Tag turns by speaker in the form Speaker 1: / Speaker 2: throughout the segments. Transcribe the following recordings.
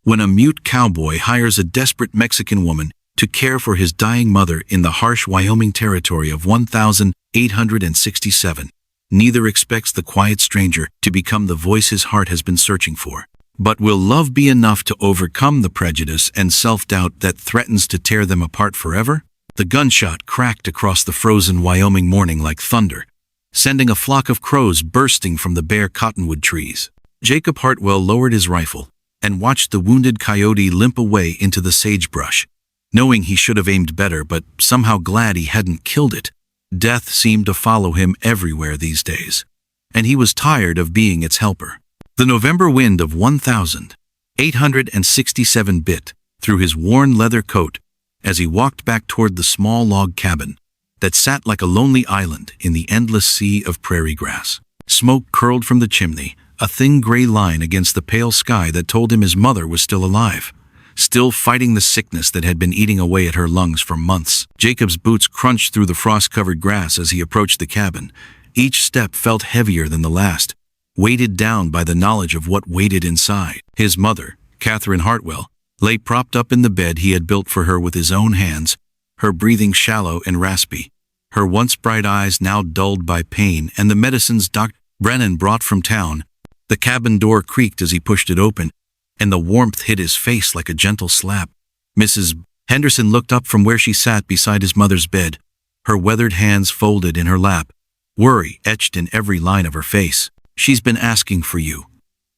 Speaker 1: when a mute cowboy hires a desperate Mexican woman to care for his dying mother in the harsh Wyoming Territory of 1867. Neither expects the quiet stranger to become the voice his heart has been searching for. But will love be enough to overcome the prejudice and self-doubt that threatens to tear them apart forever? The gunshot cracked across the frozen Wyoming morning like thunder, sending a flock of crows bursting from the bare cottonwood trees. Jacob Hartwell lowered his rifle and watched the wounded coyote limp away into the sagebrush, knowing he should have aimed better, but somehow glad he hadn't killed it. Death seemed to follow him everywhere these days, and he was tired of being its helper. The November wind of 1867 bit through his worn leather coat as he walked back toward the small log cabin that sat like a lonely island in the endless sea of prairie grass. Smoke curled from the chimney, a thin gray line against the pale sky that told him his mother was still alive, still fighting the sickness that had been eating away at her lungs for months. Jacob's boots crunched through the frost-covered grass as he approached the cabin. Each step felt heavier than the last, weighted down by the knowledge of what waited inside. His mother, Catherine Hartwell, lay propped up in the bed he had built for her with his own hands, her breathing shallow and raspy, her once bright eyes now dulled by pain and the medicines Dr. Brennan brought from town. The cabin door creaked as he pushed it open, and the warmth hit his face like a gentle slap. Mrs. Henderson looked up from where she sat beside his mother's bed, her weathered hands folded in her lap, worry etched in every line of her face. "She's been asking for you,"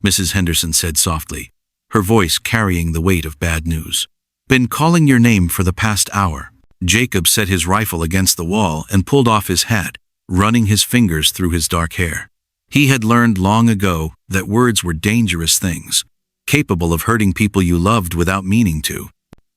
Speaker 1: Mrs. Henderson said softly, her voice carrying the weight of bad news. "Been calling your name for the past hour." Jacob set his rifle against the wall and pulled off his hat, running his fingers through his dark hair. He had learned long ago that words were dangerous things, capable of hurting people you loved without meaning to.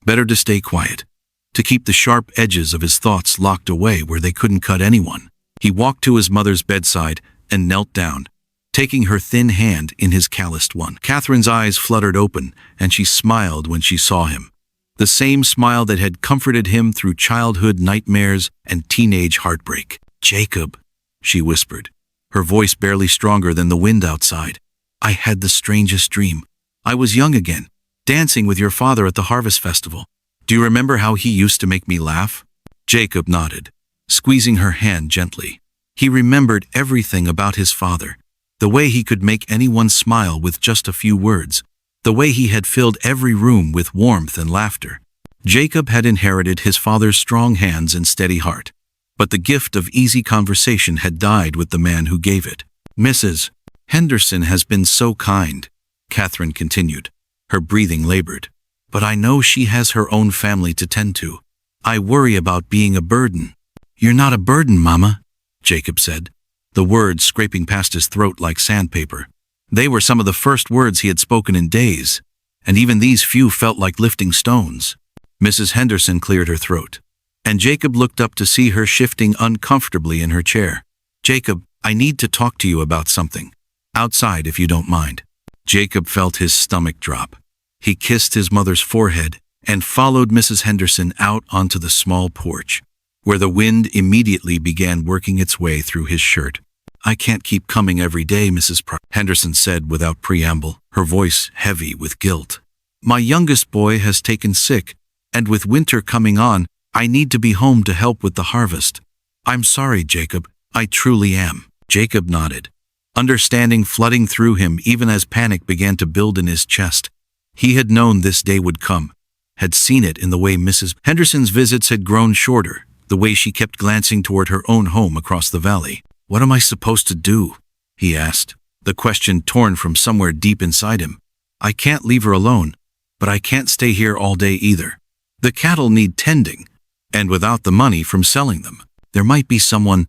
Speaker 1: Better to stay quiet, to keep the sharp edges of his thoughts locked away where they couldn't cut anyone. He walked to his mother's bedside and knelt down, taking her thin hand in his calloused one. Catherine's eyes fluttered open, and she smiled when she saw him. The same smile that had comforted him through childhood nightmares and teenage heartbreak. "Jacob," she whispered, her voice barely stronger than the wind outside. "I had the strangest dream. I was young again, dancing with your father at the harvest festival. Do you remember how he used to make me laugh?" Jacob nodded, squeezing her hand gently. He remembered everything about his father, the way he could make anyone smile with just a few words, the way he had filled every room with warmth and laughter. Jacob had inherited his father's strong hands and steady heart, but the gift of easy conversation had died with the man who gave it. "Mrs. Henderson has been so kind," Catherine continued, her breathing labored. "But I know she has her own family to tend to. I worry about being a burden." "You're not a burden, Mama," Jacob said, the words scraping past his throat like sandpaper. They were some of the first words he had spoken in days, and even these few felt like lifting stones. Mrs. Henderson cleared her throat, and Jacob looked up to see her shifting uncomfortably in her chair. "Jacob, I need to talk to you about something. Outside, if you don't mind." Jacob felt his stomach drop. He kissed his mother's forehead and followed Mrs. Henderson out onto the small porch, where the wind immediately began working its way through his shirt. "I can't keep coming every day, Mrs. Henderson said without preamble, her voice heavy with guilt. "My youngest boy has taken sick, and with winter coming on, I need to be home to help with the harvest. I'm sorry, Jacob, I truly am." Jacob nodded, understanding flooding through him even as panic began to build in his chest. He had known this day would come, had seen it in the way Mrs. Henderson's visits had grown shorter, the way she kept glancing toward her own home across the valley. "What am I supposed to do?" he asked, the question torn from somewhere deep inside him. "I can't leave her alone, but I can't stay here all day either. The cattle need tending, and without the money from selling them, there might be someone—"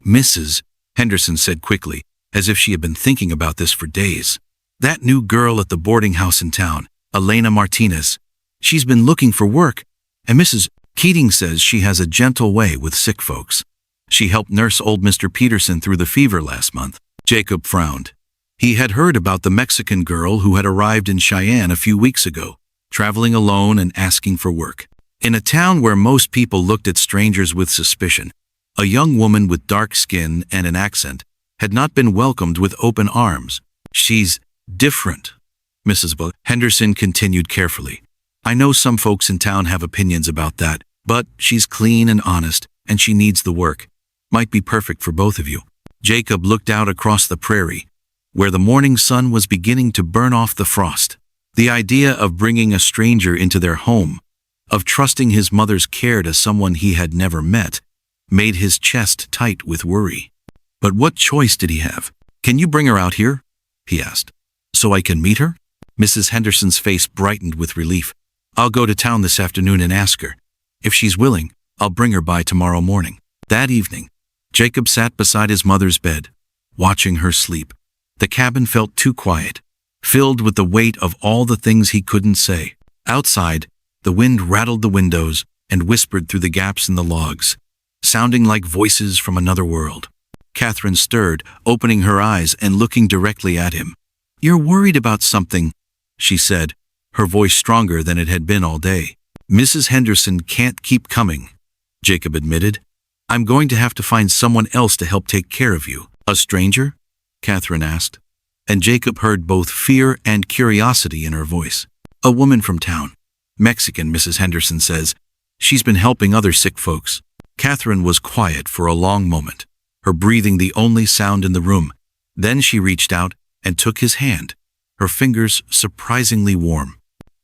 Speaker 1: "Mrs. Henderson said quickly, as if she had been thinking about this for days. "That new girl at the boarding house in town, Elena Martinez. She's been looking for work, and Mrs. Keating says she has a gentle way with sick folks. She helped nurse old Mr. Peterson through the fever last month." Jacob frowned. He had heard about the Mexican girl who had arrived in Cheyenne a few weeks ago, traveling alone and asking for work. In a town where most people looked at strangers with suspicion, a young woman with dark skin and an accent had not been welcomed with open arms. "She's different," Mrs. Henderson continued carefully. I know some folks in town have opinions about that, but she's clean and honest, and she needs the work. Might be perfect for both of you. Jacob looked out across the prairie, where the morning sun was beginning to burn off the frost. The idea of bringing a stranger into their home, of trusting his mother's care to someone he had never met, made his chest tight with worry. But what choice did he have? Can you bring her out here? He asked. So I can meet her? Mrs. Henderson's face brightened with relief. I'll go to town this afternoon and ask her. If she's willing, I'll bring her by tomorrow morning. That evening, Jacob sat beside his mother's bed, watching her sleep. The cabin felt too quiet, filled with the weight of all the things he couldn't say. Outside, the wind rattled the windows and whispered through the gaps in the logs, sounding like voices from another world. Catherine stirred, opening her eyes and looking directly at him. You're worried about something, she said, her voice stronger than it had been all day. Mrs. Henderson can't keep coming, Jacob admitted. I'm going to have to find someone else to help take care of you. A stranger? Catherine asked, and Jacob heard both fear and curiosity in her voice. A woman from town. Mexican, Mrs. Henderson says. She's been helping other sick folks. Catherine was quiet for a long moment, her breathing the only sound in the room. Then she reached out and took his hand, her fingers surprisingly warm.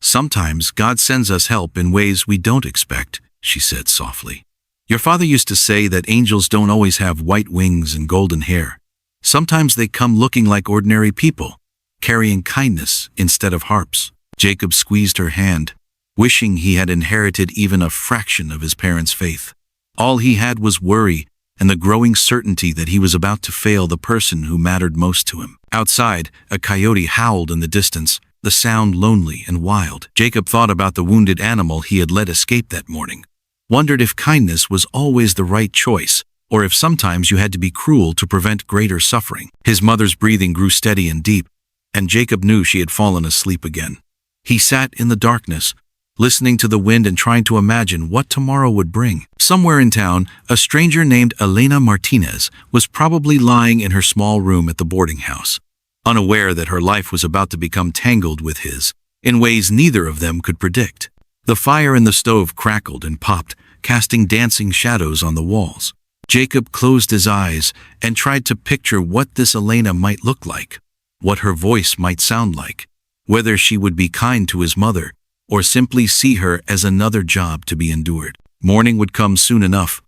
Speaker 1: Sometimes God sends us help in ways we don't expect, she said softly. Your father used to say that angels don't always have white wings and golden hair. Sometimes they come looking like ordinary people, carrying kindness instead of harps. Jacob squeezed her hand, wishing he had inherited even a fraction of his parents' faith. All he had was worry and the growing certainty that he was about to fail the person who mattered most to him. Outside, a coyote howled in the distance, the sound lonely and wild. Jacob thought about the wounded animal he had let escape that morning, wondered if kindness was always the right choice, or if sometimes you had to be cruel to prevent greater suffering. His mother's breathing grew steady and deep, and Jacob knew she had fallen asleep again. He sat in the darkness, listening to the wind and trying to imagine what tomorrow would bring. Somewhere in town, a stranger named Elena Martinez was probably lying in her small room at the boarding house, unaware that her life was about to become tangled with his, in ways neither of them could predict. The fire in the stove crackled and popped, casting dancing shadows on the walls. Jacob closed his eyes and tried to picture what this Elena might look like, what her voice might sound like, whether she would be kind to his mother or simply see her as another job to be endured. Morning would come soon enough,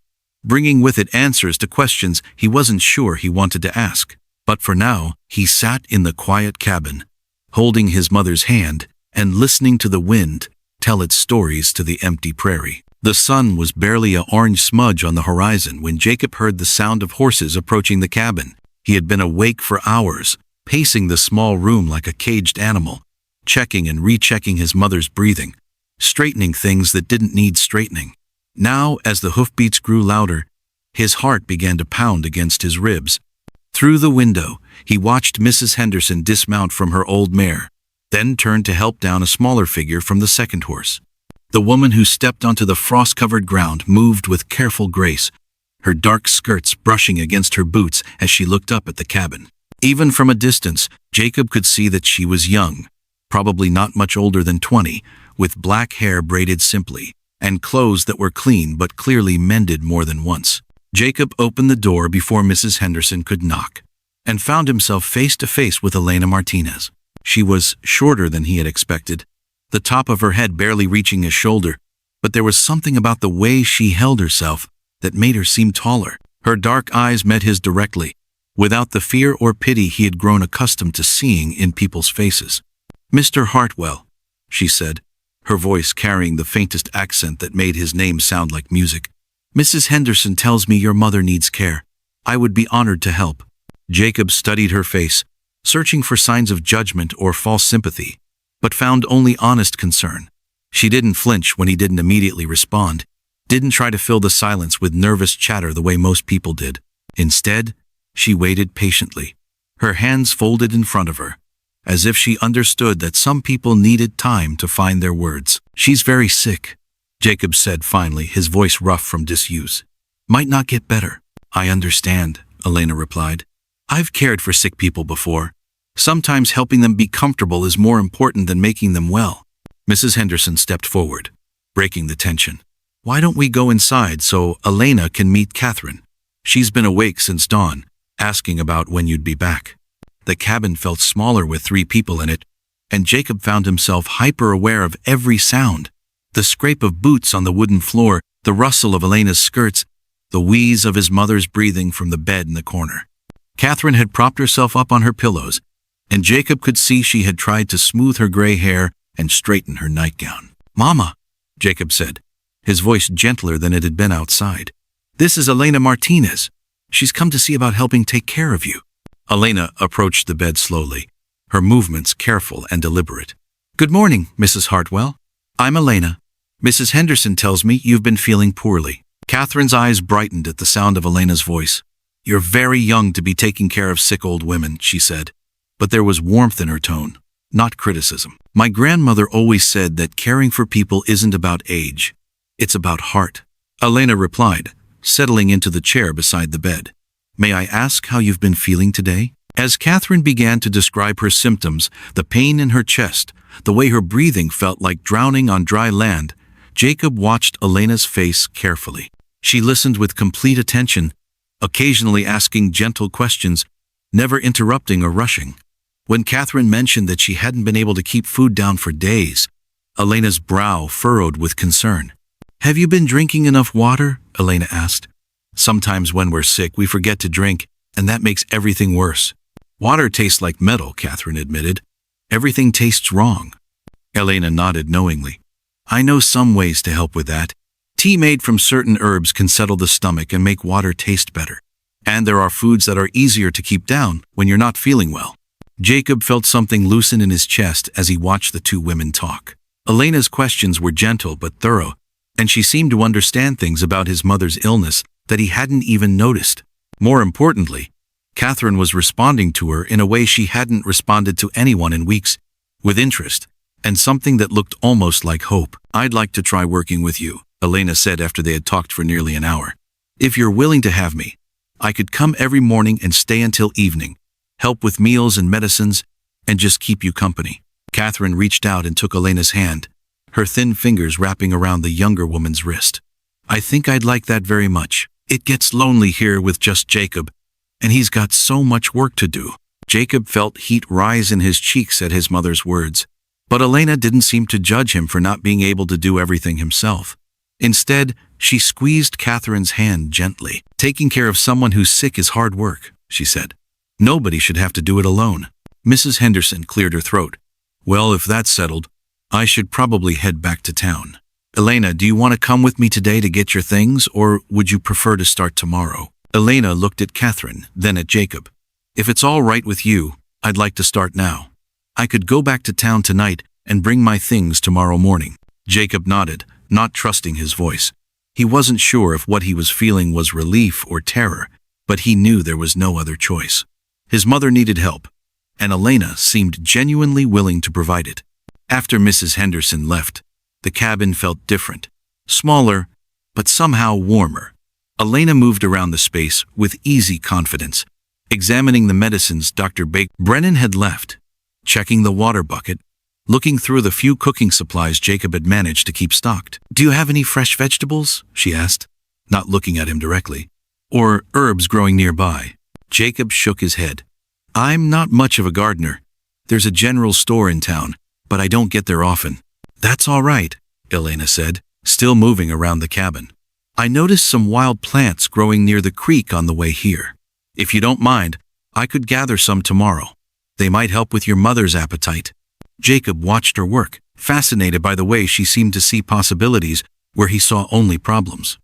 Speaker 1: bringing with it answers to questions he wasn't sure he wanted to ask. But for now, he sat in the quiet cabin, holding his mother's hand and listening to the wind tell its stories to the empty prairie. The sun was barely an orange smudge on the horizon when Jacob heard the sound of horses approaching the cabin. He had been awake for hours, pacing the small room like a caged animal, checking and rechecking his mother's breathing, straightening things that didn't need straightening. Now, as the hoofbeats grew louder, his heart began to pound against his ribs. Through the window, he watched Mrs. Henderson dismount from her old mare, then turned to help down a smaller figure from the second horse. The woman who stepped onto the frost-covered ground moved with careful grace, her dark skirts brushing against her boots as she looked up at the cabin. Even from a distance, Jacob could see that she was young, probably not much older than 20, with black hair braided simply, and clothes that were clean but clearly mended more than once. Jacob opened the door before Mrs. Henderson could knock, and found himself face to face with Elena Martinez. She was shorter than he had expected, the top of her head barely reaching his shoulder, but there was something about the way she held herself that made her seem taller. Her dark eyes met his directly, without the fear or pity he had grown accustomed to seeing in people's faces. "Mr. Hartwell," she said, her voice carrying the faintest accent that made his name sound like music. "Mrs. Henderson tells me your mother needs care. I would be honored to help." Jacob studied her face, searching for signs of judgment or false sympathy, but found only honest concern. She didn't flinch when he didn't immediately respond, didn't try to fill the silence with nervous chatter the way most people did. Instead, she waited patiently, her hands folded in front of her, as if she understood that some people needed time to find their words. "She's very sick," Jacob said finally, his voice rough from disuse. "Might not get better." "I understand," Elena replied. "I've cared for sick people before. Sometimes helping them be comfortable is more important than making them well. Mrs. Henderson stepped forward, breaking the tension. Why don't we go inside so Elena can meet Catherine? She's been awake since dawn, asking about when you'd be back. The cabin felt smaller with 3 people in it, and Jacob found himself hyper-aware of every sound. The scrape of boots on the wooden floor, the rustle of Elena's skirts, the wheeze of his mother's breathing from the bed in the corner. Catherine had propped herself up on her pillows, and Jacob could see she had tried to smooth her gray hair and straighten her nightgown. "Mama," Jacob said, his voice gentler than it had been outside. "This is Elena Martinez. She's come to see about helping take care of you." Elena approached the bed slowly, her movements careful and deliberate. "Good morning, Mrs. Hartwell. I'm Elena. Mrs. Henderson tells me you've been feeling poorly." Catherine's eyes brightened at the sound of Elena's voice. "You're very young to be taking care of sick old women," she said, but there was warmth in her tone, not criticism. "My grandmother always said that caring for people isn't about age. It's about heart," Elena replied, settling into the chair beside the bed. "May I ask how you've been feeling today?" As Catherine began to describe her symptoms, the pain in her chest, the way her breathing felt like drowning on dry land, Jacob watched Elena's face carefully. She listened with complete attention, occasionally asking gentle questions, never interrupting or rushing. When Catherine mentioned that she hadn't been able to keep food down for days, Elena's brow furrowed with concern. "Have you been drinking enough water?" Elena asked. "Sometimes when we're sick, we forget to drink, and that makes everything worse." "Water tastes like metal," Catherine admitted. "Everything tastes wrong." Elena nodded knowingly. "I know some ways to help with that. Tea made from certain herbs can settle the stomach and make water taste better. And there are foods that are easier to keep down when you're not feeling well." Jacob felt something loosen in his chest as he watched the 2 women talk. Elena's questions were gentle but thorough, and she seemed to understand things about his mother's illness that he hadn't even noticed. More importantly, Catherine was responding to her in a way she hadn't responded to anyone in weeks, with interest, and something that looked almost like hope. "I'd like to try working with you," Elena said after they had talked for nearly an hour. "If you're willing to have me, I could come every morning and stay until evening, help with meals and medicines, and just keep you company." Catherine reached out and took Elena's hand, her thin fingers wrapping around the younger woman's wrist. "I think I'd like that very much. It gets lonely here with just Jacob, and he's got so much work to do." Jacob felt heat rise in his cheeks at his mother's words, but Elena didn't seem to judge him for not being able to do everything himself. Instead, she squeezed Catherine's hand gently. "Taking care of someone who's sick is hard work," she said. "Nobody should have to do it alone." Mrs. Henderson cleared her throat. "Well, if that's settled, I should probably head back to town. Elena, do you want to come with me today to get your things, or would you prefer to start tomorrow?" Elena looked at Catherine, then at Jacob. "If it's all right with you, I'd like to start now. I could go back to town tonight and bring my things tomorrow morning." Jacob nodded, not trusting his voice. He wasn't sure if what he was feeling was relief or terror, but he knew there was no other choice. His mother needed help, and Elena seemed genuinely willing to provide it. After Mrs. Henderson left, the cabin felt different, smaller, but somehow warmer. Elena moved around the space with easy confidence, examining the medicines Dr. Brennan had left, checking the water bucket, looking through the few cooking supplies Jacob had managed to keep stocked. "Do you have any fresh vegetables?" she asked, not looking at him directly. "Or herbs growing nearby?" Jacob shook his head. "I'm not much of a gardener. There's a general store in town, but I don't get there often." "That's all right," Elena said, still moving around the cabin. "I noticed some wild plants growing near the creek on the way here. If you don't mind, I could gather some tomorrow. They might help with your mother's appetite." Jacob watched her work, fascinated by the way she seemed to see possibilities where he saw only problems.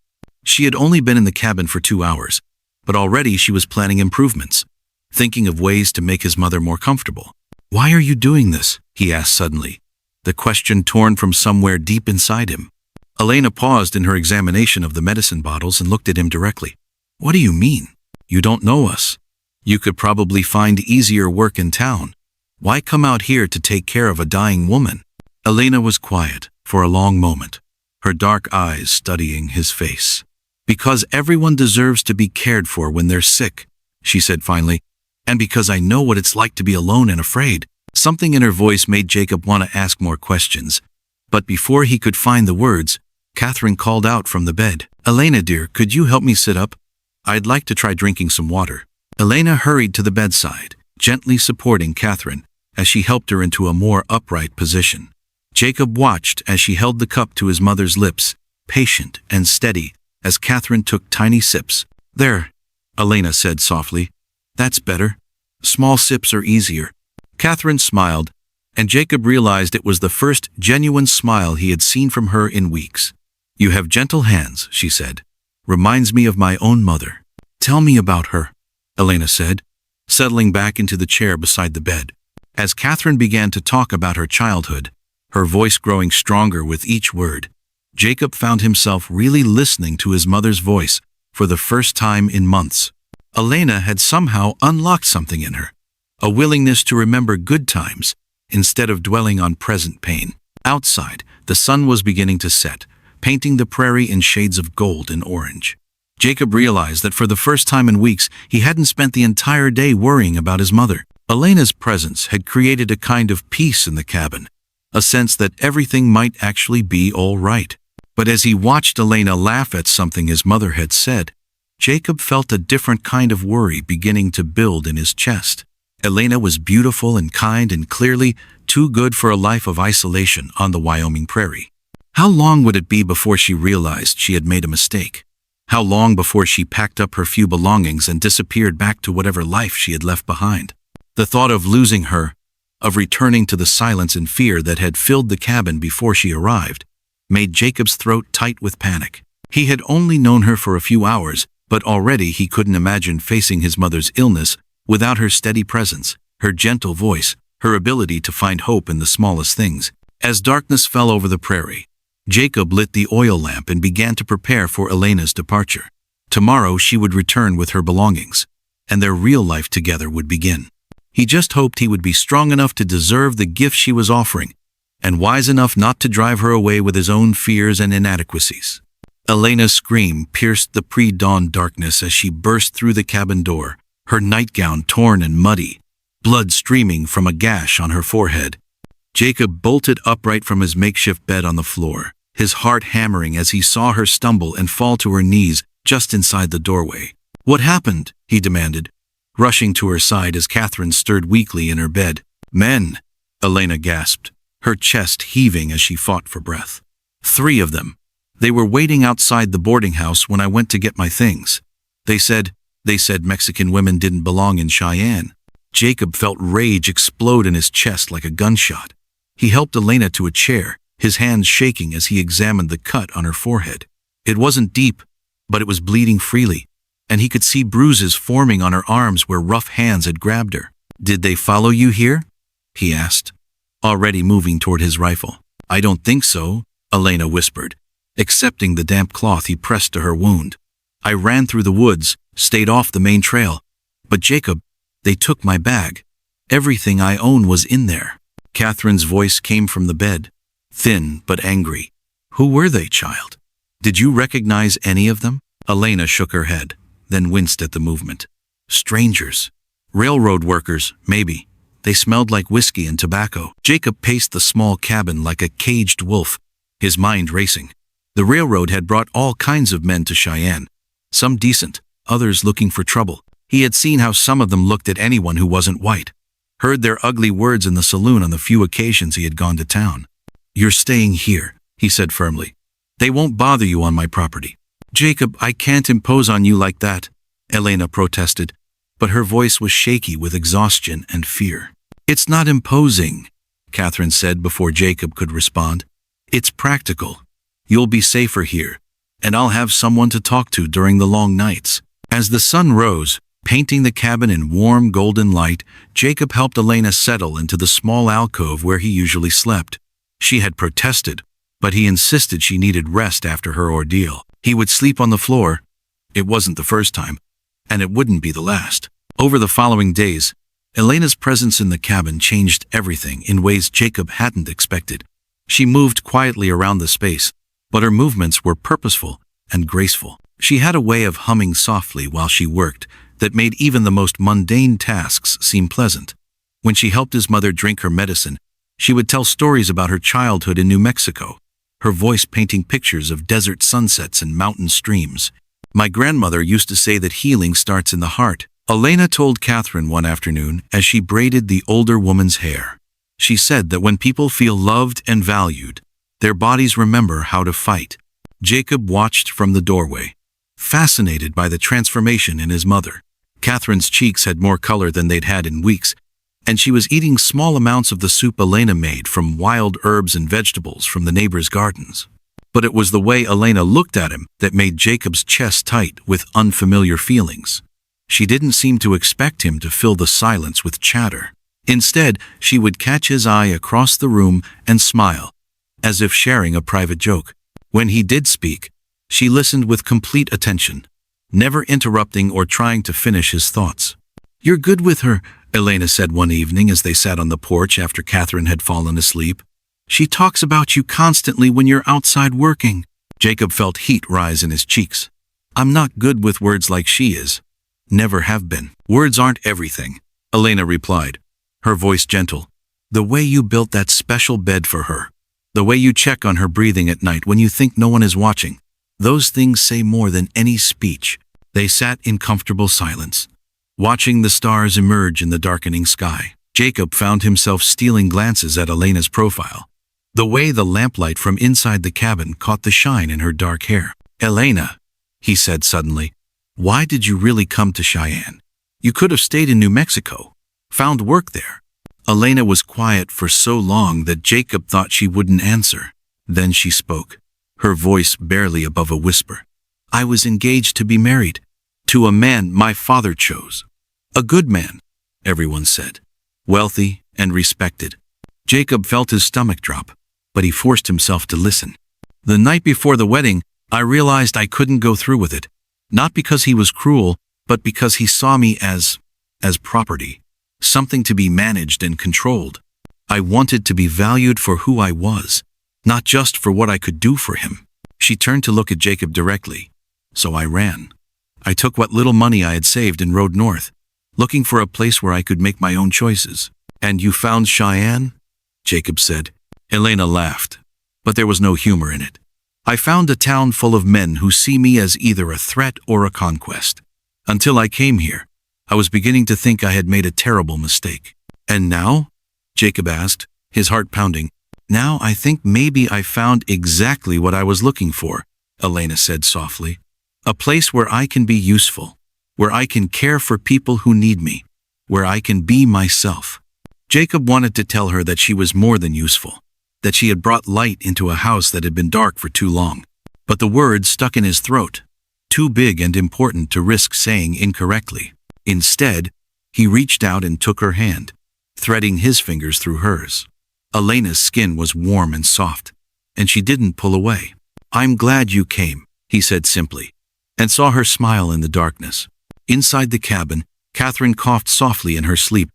Speaker 1: She had only been in the cabin for 2 hours, but already she was planning improvements, thinking of ways to make his mother more comfortable. "Why are you doing this?" he asked suddenly, the question torn from somewhere deep inside him. Elena paused in her examination of the medicine bottles and looked at him directly. "What do you mean? You don't know us. You could probably find easier work in town. Why come out here to take care of a dying woman?" Elena was quiet for a long moment, her dark eyes studying his face. "Because everyone deserves to be cared for when they're sick," she said finally. And because I know what it's like to be alone and afraid. Something in her voice made Jacob want to ask more questions. But before he could find the words, Catherine called out from the bed. Elena dear, could you help me sit up? I'd like to try drinking some water. Elena hurried to the bedside, gently supporting Catherine as she helped her into a more upright position. Jacob watched as she held the cup to his mother's lips, patient and steady, as Catherine took tiny sips. There, Elena said softly. That's better. Small sips are easier. Catherine smiled, and Jacob realized it was the first genuine smile he had seen from her in weeks. You have gentle hands, she said. Reminds me of my own mother. Tell me about her, Elena said, settling back into the chair beside the bed. As Catherine began to talk about her childhood, her voice growing stronger with each word, Jacob found himself really listening to his mother's voice for the first time in months. Elena had somehow unlocked something in her, a willingness to remember good times instead of dwelling on present pain. Outside, the sun was beginning to set, painting the prairie in shades of gold and orange. Jacob realized that for the first time in weeks, he hadn't spent the entire day worrying about his mother. Elena's presence had created a kind of peace in the cabin, a sense that everything might actually be all right. But as he watched Elena laugh at something his mother had said, Jacob felt a different kind of worry beginning to build in his chest. Elena was beautiful and kind and clearly too good for a life of isolation on the Wyoming prairie. How long would it be before she realized she had made a mistake? How long before she packed up her few belongings and disappeared back to whatever life she had left behind? The thought of losing her, of returning to the silence and fear that had filled the cabin before she arrived, made Jacob's throat tight with panic. He had only known her for a few hours, but already he couldn't imagine facing his mother's illness without her steady presence, her gentle voice, her ability to find hope in the smallest things. As darkness fell over the prairie, Jacob lit the oil lamp and began to prepare for Elena's departure. Tomorrow she would return with her belongings, and their real life together would begin. He just hoped he would be strong enough to deserve the gift she was offering, and wise enough not to drive her away with his own fears and inadequacies. Elena's scream pierced the pre-dawn darkness as she burst through the cabin door, her nightgown torn and muddy, blood streaming from a gash on her forehead. Jacob bolted upright from his makeshift bed on the floor, his heart hammering as he saw her stumble and fall to her knees just inside the doorway. What happened? He demanded, rushing to her side as Catherine stirred weakly in her bed. Men, Elena gasped, her chest heaving as she fought for breath. 3 of them. They were waiting outside the boarding house when I went to get my things. They said Mexican women didn't belong in Cheyenne. Jacob felt rage explode in his chest like a gunshot. He helped Elena to a chair, his hands shaking as he examined the cut on her forehead. It wasn't deep, but it was bleeding freely, and he could see bruises forming on her arms where rough hands had grabbed her. Did they follow you here? He asked, already moving toward his rifle. I don't think so, Elena whispered, accepting the damp cloth he pressed to her wound. I ran through the woods, stayed off the main trail. But Jacob, they took my bag. Everything I own was in there. Catherine's voice came from the bed, thin but angry. Who were they, child? Did you recognize any of them? Elena shook her head, then winced at the movement. Strangers. Railroad workers, maybe. They smelled like whiskey and tobacco. Jacob paced the small cabin like a caged wolf, his mind racing. The railroad had brought all kinds of men to Cheyenne, some decent, others looking for trouble. He had seen how some of them looked at anyone who wasn't white, heard their ugly words in the saloon on the few occasions he had gone to town. You're staying here, he said firmly. They won't bother you on my property. Jacob, I can't impose on you like that, Elena protested, but her voice was shaky with exhaustion and fear. It's not imposing, Catherine said before Jacob could respond. It's practical. You'll be safer here, and I'll have someone to talk to during the long nights. As the sun rose, painting the cabin in warm golden light, Jacob helped Elena settle into the small alcove where he usually slept. She had protested, but he insisted she needed rest after her ordeal. He would sleep on the floor. It wasn't the first time, and it wouldn't be the last. Over the following days, Elena's presence in the cabin changed everything in ways Jacob hadn't expected. She moved quietly around the space, but her movements were purposeful and graceful. She had a way of humming softly while she worked, that made even the most mundane tasks seem pleasant. When she helped his mother drink her medicine, she would tell stories about her childhood in New Mexico, her voice painting pictures of desert sunsets and mountain streams. "My grandmother used to say that healing starts in the heart," Elena told Catherine one afternoon as she braided the older woman's hair. She said that when people feel loved and valued, their bodies remember how to fight. Jacob watched from the doorway, fascinated by the transformation in his mother. Catherine's cheeks had more color than they'd had in weeks, and she was eating small amounts of the soup Elena made from wild herbs and vegetables from the neighbors' gardens. But it was the way Elena looked at him that made Jacob's chest tight with unfamiliar feelings. She didn't seem to expect him to fill the silence with chatter. Instead, she would catch his eye across the room and smile, as if sharing a private joke. When he did speak, she listened with complete attention, never interrupting or trying to finish his thoughts. "You're good with her," Elena said one evening as they sat on the porch after Catherine had fallen asleep. "She talks about you constantly when you're outside working." Jacob felt heat rise in his cheeks. "I'm not good with words like she is. Never have been." "Words aren't everything," Elena replied, her voice gentle. "The way you built that special bed for her, the way you check on her breathing at night when you think no one is watching, those things say more than any speech." They sat in comfortable silence, watching the stars emerge in the darkening sky. Jacob found himself stealing glances at Elena's profile, the way the lamplight from inside the cabin caught the shine in her dark hair. "Elena," he said suddenly, "why did you really come to Cheyenne? You could have stayed in New Mexico, found work there." Elena was quiet for so long that Jacob thought she wouldn't answer. Then she spoke, her voice barely above a whisper. "I was engaged to be married, to a man my father chose. A good man," everyone said, "wealthy and respected." Jacob felt his stomach drop, but he forced himself to listen. "The night before the wedding, I realized I couldn't go through with it. Not because he was cruel, but because he saw me as property, something to be managed and controlled. I wanted to be valued for who I was, not just for what I could do for him." She turned to look at Jacob directly. "So I ran. I took what little money I had saved and rode north, looking for a place where I could make my own choices." "And you found Cheyenne?" Jacob said. Elena laughed, but there was no humor in it. "I found a town full of men who see me as either a threat or a conquest. Until I came here, I was beginning to think I had made a terrible mistake." "And now?" Jacob asked, his heart pounding. "Now I think maybe I found exactly what I was looking for," Elena said softly. "A place where I can be useful, where I can care for people who need me, where I can be myself." Jacob wanted to tell her that she was more than useful, that she had brought light into a house that had been dark for too long. But the words stuck in his throat, too big and important to risk saying incorrectly. Instead, he reached out and took her hand, threading his fingers through hers. Elena's skin was warm and soft, and she didn't pull away. "I'm glad you came," he said simply, and saw her smile in the darkness. Inside the cabin, Catherine coughed softly in her sleep,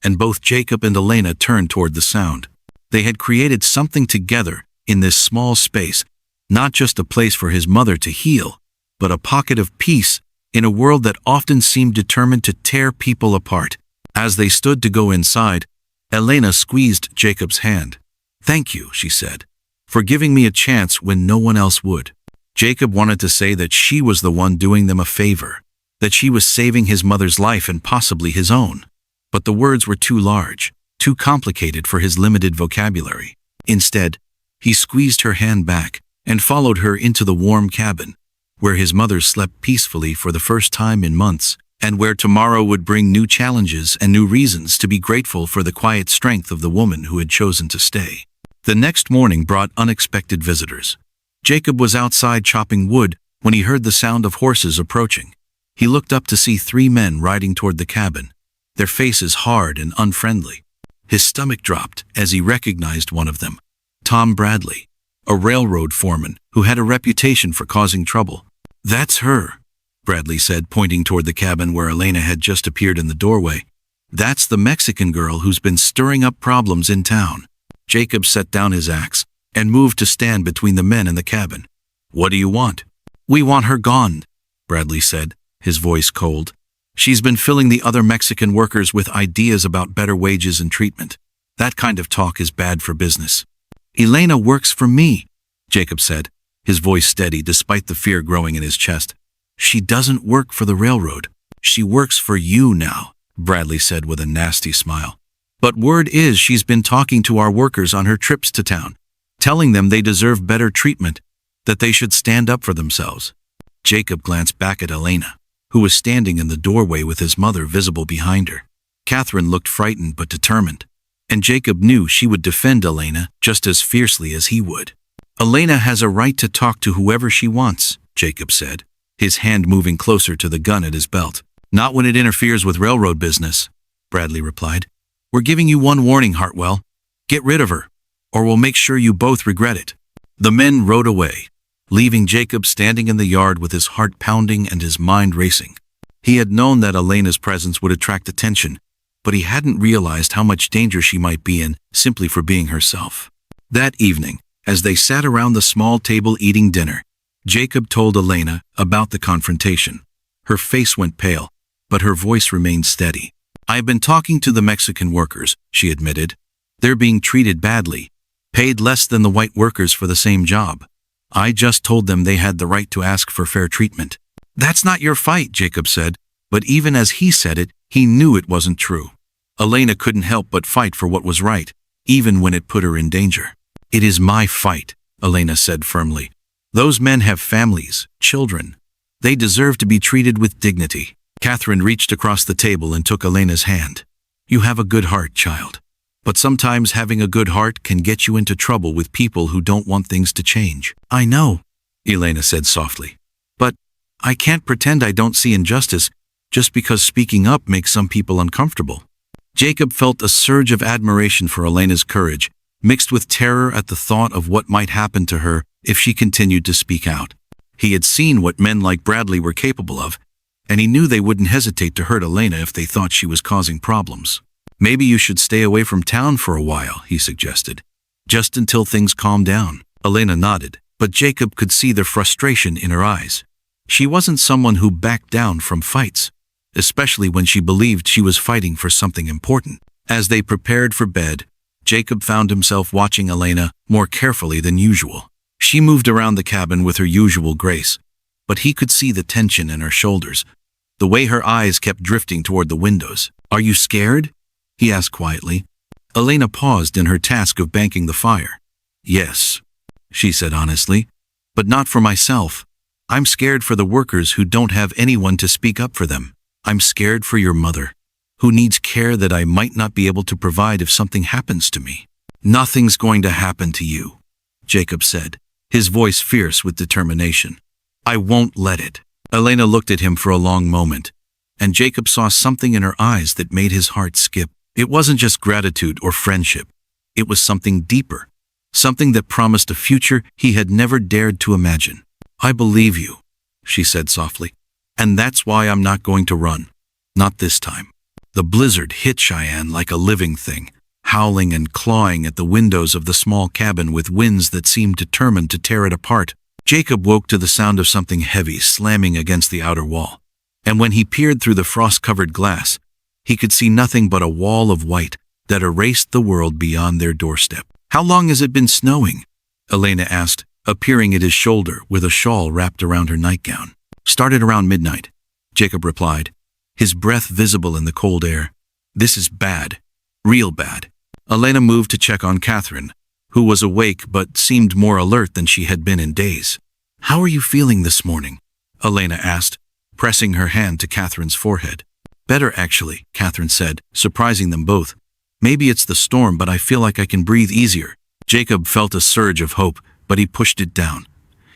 Speaker 1: and both Jacob and Elena turned toward the sound. They had created something together in this small space, not just a place for his mother to heal, but a pocket of peace in a world that often seemed determined to tear people apart. As they stood to go inside, Elena squeezed Jacob's hand. "Thank you," she said, "for giving me a chance when no one else would." Jacob wanted to say that she was the one doing them a favor, that she was saving his mother's life and possibly his own. But the words were too large, too complicated for his limited vocabulary. Instead, he squeezed her hand back and followed her into the warm cabin, where his mother slept peacefully for the first time in months, and where tomorrow would bring new challenges and new reasons to be grateful for the quiet strength of the woman who had chosen to stay. The next morning brought unexpected visitors. Jacob was outside chopping wood when he heard the sound of horses approaching. He looked up to see 3 men riding toward the cabin, their faces hard and unfriendly. His stomach dropped as he recognized one of them, Tom Bradley, a railroad foreman who had a reputation for causing trouble. "That's her," Bradley said, pointing toward the cabin where Elena had just appeared in the doorway. "That's the Mexican girl who's been stirring up problems in town." Jacob set down his axe and moved to stand between the men and the cabin. "What do you want?" "We want her gone," Bradley said, his voice cold. She's been filling the other Mexican workers with ideas about better wages and treatment. That kind of talk is bad for business. Elena works for me, Jacob said, his voice steady despite the fear growing in his chest. She doesn't work for the railroad. She works for you now, Bradley said with a nasty smile. But word is she's been talking to our workers on her trips to town, telling them they deserve better treatment, that they should stand up for themselves. Jacob glanced back at Elena, who was standing in the doorway with his mother visible behind her. Catherine looked frightened but determined, and Jacob knew she would defend Elena just as fiercely as he would. Elena has a right to talk to whoever she wants, Jacob said, his hand moving closer to the gun at his belt. Not when it interferes with railroad business, Bradley replied. We're giving you one warning, Hartwell. Get rid of her, or we'll make sure you both regret it. The men rode away, leaving Jacob standing in the yard with his heart pounding and his mind racing. He had known that Elena's presence would attract attention, but he hadn't realized how much danger she might be in simply for being herself. That evening, as they sat around the small table eating dinner, Jacob told Elena about the confrontation. Her face went pale, but her voice remained steady. I've been talking to the Mexican workers, she admitted. They're being treated badly, paid less than the white workers for the same job. I just told them they had the right to ask for fair treatment. That's not your fight, Jacob said, but even as he said it, he knew it wasn't true. Elena couldn't help but fight for what was right, even when it put her in danger. It is my fight, Elena said firmly. Those men have families, children. They deserve to be treated with dignity. Catherine reached across the table and took Elena's hand. You have a good heart, child. But sometimes having a good heart can get you into trouble with people who don't want things to change. I know, Elena said softly. But I can't pretend I don't see injustice just because speaking up makes some people uncomfortable. Jacob felt a surge of admiration for Elena's courage, mixed with terror at the thought of what might happen to her if she continued to speak out. He had seen what men like Bradley were capable of, and he knew they wouldn't hesitate to hurt Elena if they thought she was causing problems. Maybe you should stay away from town for a while, he suggested, just until things calm down. Elena nodded, but Jacob could see the frustration in her eyes. She wasn't someone who backed down from fights, especially when she believed she was fighting for something important. As they prepared for bed, Jacob found himself watching Elena more carefully than usual. She moved around the cabin with her usual grace, but he could see the tension in her shoulders, the way her eyes kept drifting toward the windows. Are you scared? He asked quietly. Elena paused in her task of banking the fire. Yes, she said honestly, but not for myself. I'm scared for the workers who don't have anyone to speak up for them. I'm scared for your mother, who needs care that I might not be able to provide if something happens to me. Nothing's going to happen to you, Jacob said, his voice fierce with determination. I won't let it. Elena looked at him for a long moment, and Jacob saw something in her eyes that made his heart skip. It wasn't just gratitude or friendship. It was something deeper, something that promised a future he had never dared to imagine. I believe you, she said softly, and that's why I'm not going to run. Not this time. The blizzard hit Cheyenne like a living thing, howling and clawing at the windows of the small cabin with winds that seemed determined to tear it apart. Jacob woke to the sound of something heavy slamming against the outer wall, and when he peered through the frost-covered glass, he could see nothing but a wall of white that erased the world beyond their doorstep. How long has it been snowing? Elena asked, appearing at his shoulder with a shawl wrapped around her nightgown. Started around midnight, Jacob replied, his breath visible in the cold air. This is bad. Real bad. Elena moved to check on Catherine, who was awake but seemed more alert than she had been in days. How are you feeling this morning? Elena asked, pressing her hand to Catherine's forehead. Better, actually, Catherine said, surprising them both. Maybe it's the storm, but I feel like I can breathe easier. Jacob felt a surge of hope, but he pushed it down.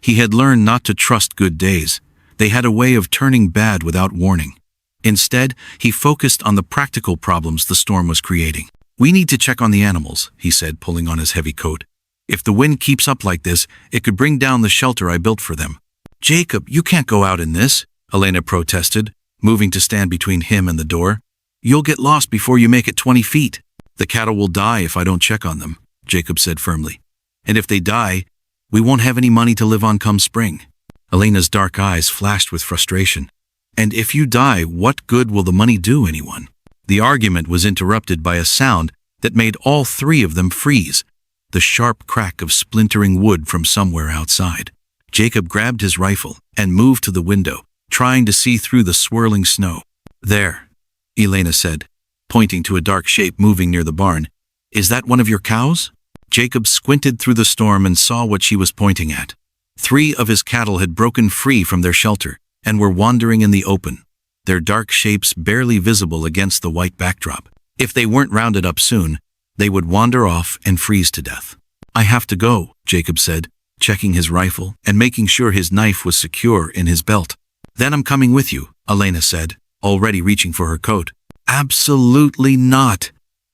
Speaker 1: He had learned not to trust good days. They had a way of turning bad without warning. Instead, he focused on the practical problems the storm was creating. We need to check on the animals, he said, pulling on his heavy coat. If the wind keeps up like this, it could bring down the shelter I built for them. Jacob, you can't go out in this, Elena protested, moving to stand between him and the door. You'll get lost before you make it 20 feet. The cattle will die if I don't check on them, Jacob said firmly. And if they die, we won't have any money to live on come spring. Elena's dark eyes flashed with frustration. And if you die, what good will the money do anyone? The argument was interrupted by a sound that made all three of them freeze, the sharp crack of splintering wood from somewhere outside. Jacob grabbed his rifle and moved to the window, trying to see through the swirling snow. There, Elena said, pointing to a dark shape moving near the barn. Is that one of your cows? Jacob squinted through the storm and saw what she was pointing at. 3 of his cattle had broken free from their shelter and were wandering in the open, their dark shapes barely visible against the white backdrop. If they weren't rounded up soon, they would wander off and freeze to death. I have to go, Jacob said, checking his rifle and making sure his knife was secure in his belt. Then I'm coming with you, Elena said, already reaching for her coat. Absolutely not,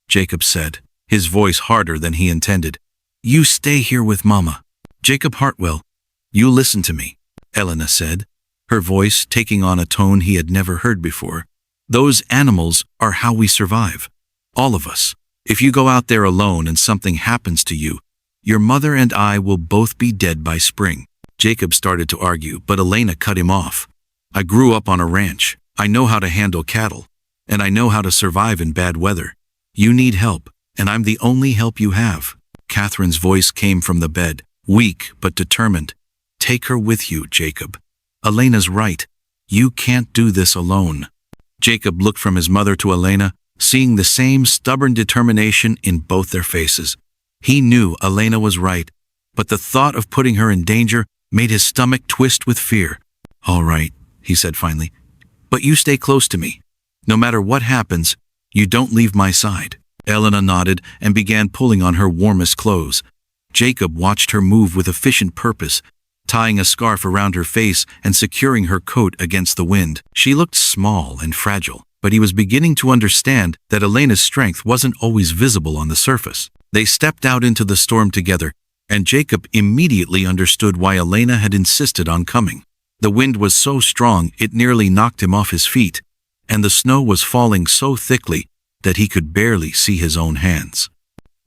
Speaker 1: Jacob said, his voice harder than he intended. You stay here with Mama. Jacob Hartwell, you listen to me, Elena said, her voice taking on a tone he had never heard before. Those animals are how we survive. All of us. If you go out there alone and something happens to you, your mother and I will both be dead by spring. Jacob started to argue, but Elena cut him off. I grew up on a ranch. I know how to handle cattle, and I know how to survive in bad weather. You need help, and I'm the only help you have. Catherine's voice came from the bed, weak but determined. Take her with you, Jacob. Elena's right. You can't do this alone. Jacob looked from his mother to Elena, seeing the same stubborn determination in both their faces. He knew Elena was right, but the thought of putting her in danger made his stomach twist with fear. All right, he said finally, but you stay close to me. No matter what happens, you don't leave my side. Elena nodded and began pulling on her warmest clothes. Jacob watched her move with efficient purpose, tying a scarf around her face and securing her coat against the wind. She looked small and fragile, but he was beginning to understand that Elena's strength wasn't always visible on the surface. They stepped out into the storm together, and Jacob immediately understood why Elena had insisted on coming. The wind was so strong it nearly knocked him off his feet, and the snow was falling so thickly that he could barely see his own hands.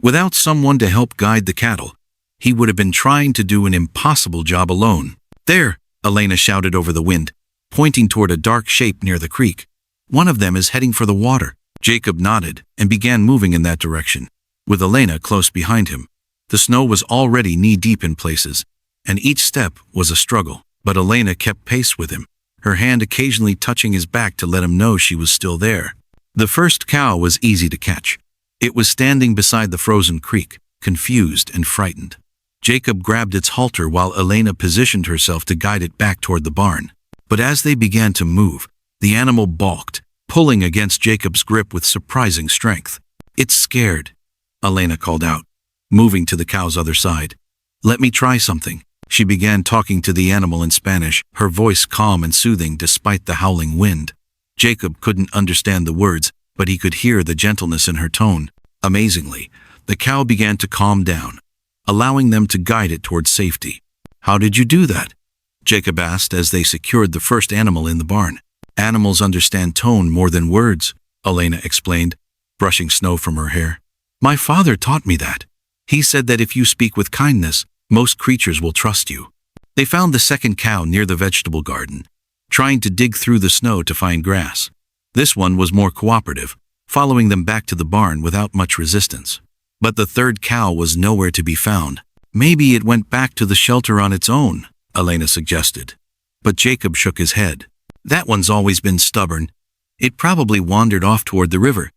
Speaker 1: Without someone to help guide the cattle, he would have been trying to do an impossible job alone. There, Elena shouted over the wind, pointing toward a dark shape near the creek. One of them is heading for the water. Jacob nodded and began moving in that direction, with Elena close behind him. The snow was already knee-deep in places, and each step was a struggle, but Elena kept pace with him, her hand occasionally touching his back to let him know she was still there. The first cow was easy to catch. It was standing beside the frozen creek, confused and frightened. Jacob grabbed its halter while Elena positioned herself to guide it back toward the barn. But as they began to move, the animal balked, pulling against Jacob's grip with surprising strength. It's scared, Elena called out, moving to the cow's other side. Let me try something. She began talking to the animal in Spanish, her voice calm and soothing despite the howling wind. Jacob couldn't understand the words, but he could hear the gentleness in her tone. Amazingly, the cow began to calm down, allowing them to guide it towards safety. How did you do that? Jacob asked as they secured the first animal in the barn. Animals understand tone more than words, Elena explained, brushing snow from her hair. My father taught me that. He said that if you speak with kindness, most creatures will trust you. They found the second cow near the vegetable garden, trying to dig through the snow to find grass. This one was more cooperative, following them back to the barn without much resistance. But the third cow was nowhere to be found. Maybe it went back to the shelter on its own, Elena suggested. But Jacob shook his head. That one's always been stubborn. It probably wandered off toward the river.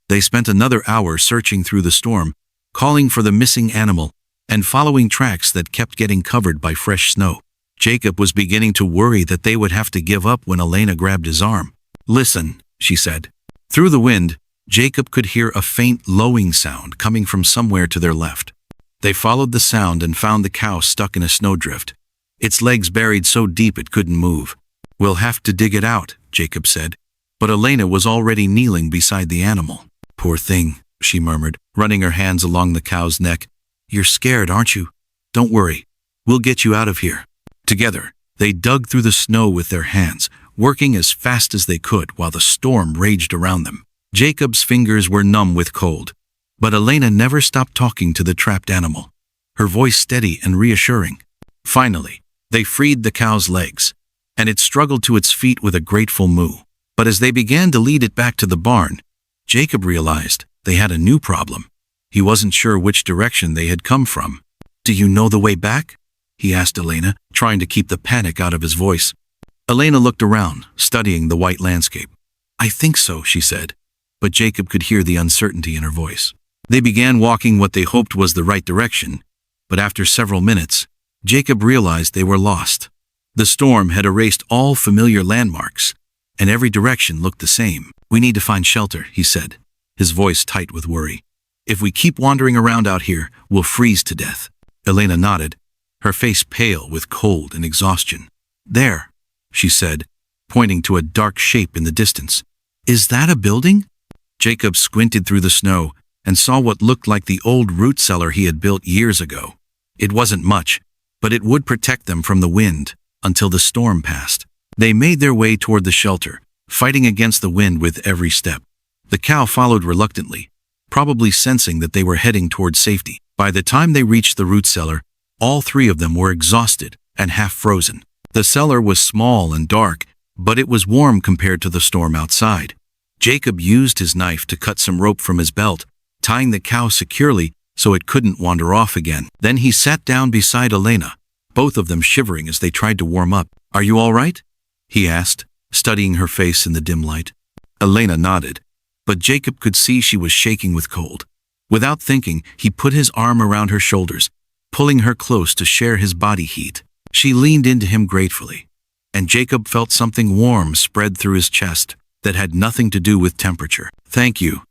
Speaker 1: They spent another hour searching through the storm, calling for the missing animal, and following tracks that kept getting covered by fresh snow. Jacob was beginning to worry that they would have to give up when Elena grabbed his arm. Listen, she said. Through the wind, Jacob could hear a faint lowing sound coming from somewhere to their left. They followed the sound and found the cow stuck in a snowdrift, its legs buried so deep it couldn't move. We'll have to dig it out, Jacob said. But Elena was already kneeling beside the animal. Poor thing, she murmured, running her hands along the cow's neck. You're scared, aren't you? Don't worry. We'll get you out of here. Together, they dug through the snow with their hands, working as fast as they could while the storm raged around them. Jacob's fingers were numb with cold, but Elena never stopped talking to the trapped animal, her voice steady and reassuring. Finally, they freed the cow's legs, and it struggled to its feet with a grateful moo. But as they began to lead it back to the barn, Jacob realized they had a new problem. He wasn't sure which direction they had come from. "Do you know the way back?" he asked Elena, trying to keep the panic out of his voice. Elena looked around, studying the white landscape. "I think so," she said, but Jacob could hear the uncertainty in her voice. They began walking what they hoped was the right direction, but after several minutes, Jacob realized they were lost. The storm had erased all familiar landmarks, and every direction looked the same. "We need to find shelter," he said, his voice tight with worry. "If we keep wandering around out here, we'll freeze to death." Elena nodded, her face pale with cold and exhaustion. "There," she said, pointing to a dark shape in the distance. "Is that a building?" Jacob squinted through the snow and saw what looked like the old root cellar he had built years ago. It wasn't much, but it would protect them from the wind until the storm passed. They made their way toward the shelter, fighting against the wind with every step. The cow followed reluctantly, probably sensing that they were heading toward safety. By the time they reached the root cellar, all three of them were exhausted and half frozen. The cellar was small and dark, but it was warm compared to the storm outside. Jacob used his knife to cut some rope from his belt, tying the cow securely so it couldn't wander off again. Then he sat down beside Elena, both of them shivering as they tried to warm up. "Are you all right?" he asked, studying her face in the dim light. Elena nodded, but Jacob could see she was shaking with cold. Without thinking, he put his arm around her shoulders, pulling her close to share his body heat. She leaned into him gratefully, and Jacob felt something warm spread through his chest that had nothing to do with temperature. "Thank you,"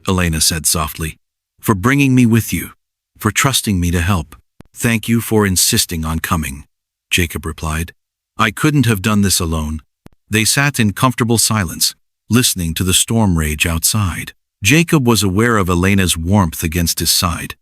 Speaker 1: Elena said softly, "for bringing me with you, for trusting me to help." "Thank you for insisting on coming," Jacob replied. "I couldn't have done this alone." They sat in comfortable silence, listening to the storm rage outside. Jacob was aware of Elena's warmth against his side,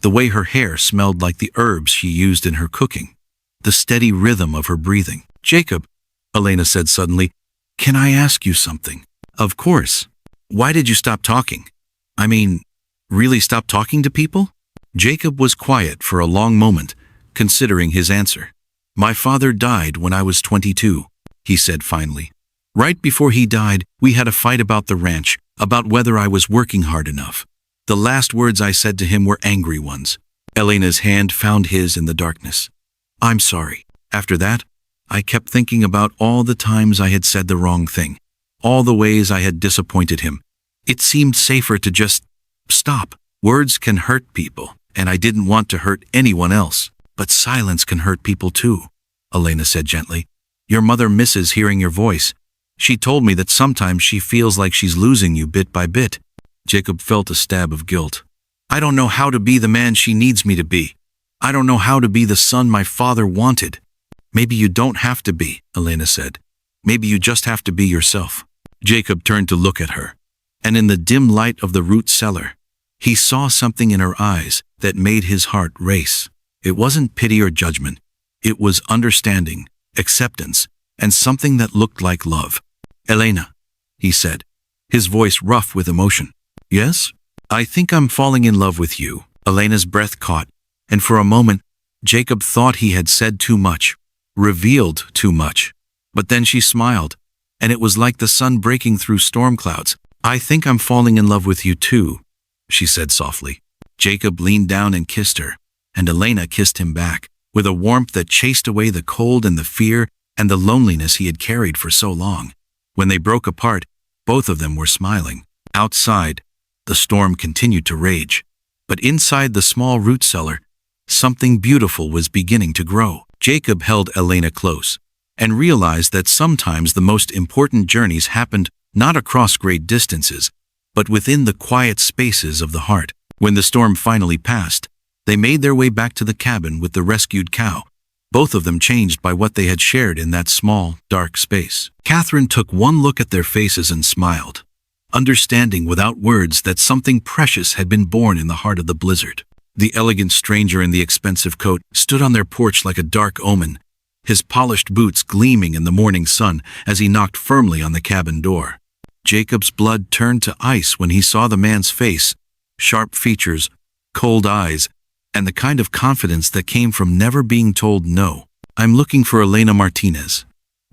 Speaker 1: the way her hair smelled like the herbs she used in her cooking, the steady rhythm of her breathing. "Jacob," Elena said suddenly, "can I ask you something?" "Of course. Why did you stop talking? I mean, really stop talking to people?" Jacob was quiet for a long moment, considering his answer. "My father died when I was 22, he said finally. "Right before he died, we had a fight about the ranch, about whether I was working hard enough. The last words I said to him were angry ones." Elena's hand found his in the darkness. "I'm sorry." After that, I kept thinking about all the times I had said the wrong thing, all the ways I had disappointed him. It seemed safer to just stop. Words can hurt people, and I didn't want to hurt anyone else. "But silence can hurt people too," Elena said gently. "Your mother misses hearing your voice. She told me that sometimes she feels like she's losing you bit by bit." Jacob felt a stab of guilt. "I don't know how to be the man she needs me to be. I don't know how to be the son my father wanted." "Maybe you don't have to be," Elena said. "Maybe you just have to be yourself." Jacob turned to look at her, and in the dim light of the root cellar, he saw something in her eyes that made his heart race. It wasn't pity or judgment. It was understanding, acceptance, and something that looked like love. "Elena," he said, his voice rough with emotion. "Yes? I think I'm falling in love with you." Elena's breath caught, and for a moment, Jacob thought he had said too much, revealed too much. But then she smiled, and it was like the sun breaking through storm clouds. "I think I'm falling in love with you too," she said softly. Jacob leaned down and kissed her, and Elena kissed him back, with a warmth that chased away the cold and the fear and the loneliness he had carried for so long. When they broke apart, both of them were smiling. Outside, the storm continued to rage, but inside the small root cellar, something beautiful was beginning to grow. Jacob held Elena close, and realized that sometimes the most important journeys happened not across great distances, but within the quiet spaces of the heart. When the storm finally passed, they made their way back to the cabin with the rescued cow, both of them changed by what they had shared in that small, dark space. Catherine took one look at their faces and smiled, understanding without words that something precious had been born in the heart of the blizzard. The elegant stranger in the expensive coat stood on their porch like a dark omen, his polished boots gleaming in the morning sun as he knocked firmly on the cabin door. Jacob's blood turned to ice when he saw the man's face, sharp features, cold eyes, and the kind of confidence that came from never being told no. "I'm looking for Elena Martinez,"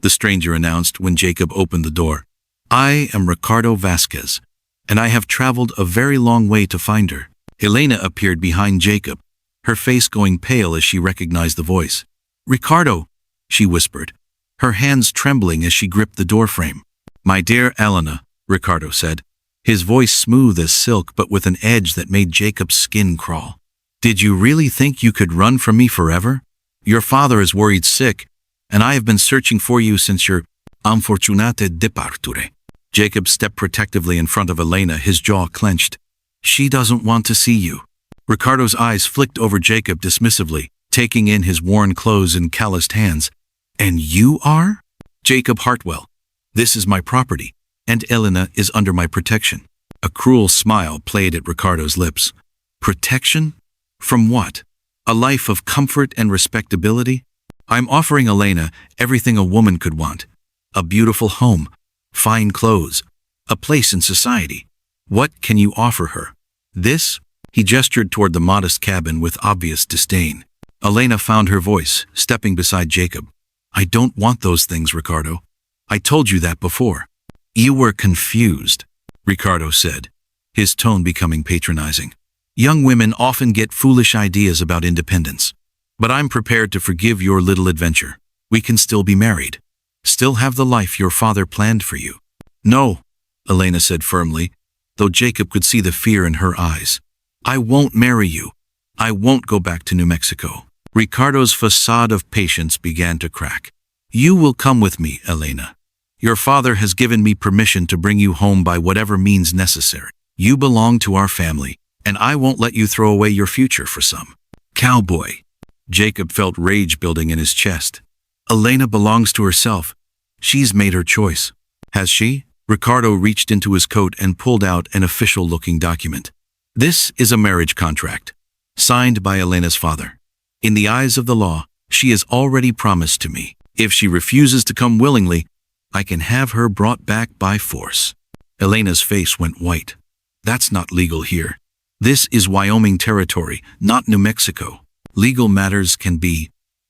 Speaker 1: the stranger announced when Jacob opened the door. "I am Ricardo Vasquez, and I have traveled a very long way to find her." Elena appeared behind Jacob, her face going pale as she recognized the voice. "Ricardo," she whispered, her hands trembling as she gripped the doorframe. "My dear Elena," Ricardo said, his voice smooth as silk but with an edge that made Jacob's skin crawl. "Did you really think you could run from me forever? Your father is worried sick, and I have been searching for you since your unfortunate departure." Jacob stepped protectively in front of Elena, his jaw clenched. "She doesn't want to see you." Ricardo's eyes flicked over Jacob dismissively, taking in his worn clothes and calloused hands. "And you are?" "Jacob Hartwell. This is my property, and Elena is under my protection." A cruel smile played at Ricardo's lips. "Protection? From what? A life of comfort and respectability? I'm offering Elena everything a woman could want. A beautiful home, fine clothes, a place in society. What can you offer her? This?" He gestured toward the modest cabin with obvious disdain. Elena found her voice, stepping beside Jacob. "I don't want those things, Ricardo. I told you that before." "You were confused," Ricardo said, his tone becoming patronizing. "Young women often get foolish ideas about independence. But I'm prepared to forgive your little adventure. We can still be married. Still have the life your father planned for you." "No," Elena said firmly, though Jacob could see the fear in her eyes. "I won't marry you. I won't go back to New Mexico." Ricardo's facade of patience began to crack. "You will come with me, Elena. Your father has given me permission to bring you home by whatever means necessary. You belong to our family, and I won't let you throw away your future for some cowboy." Jacob felt rage building in his chest. "Elena belongs to herself. She's made her choice." "Has she?" Ricardo reached into his coat and pulled out an official-looking document. "This is a marriage contract, signed by Elena's father. In the eyes of the law, she is already promised to me. If she refuses to come willingly, I can have her brought back by force." Elena's face went white. "That's not legal here. This is Wyoming Territory, not New Mexico. Legal matters can be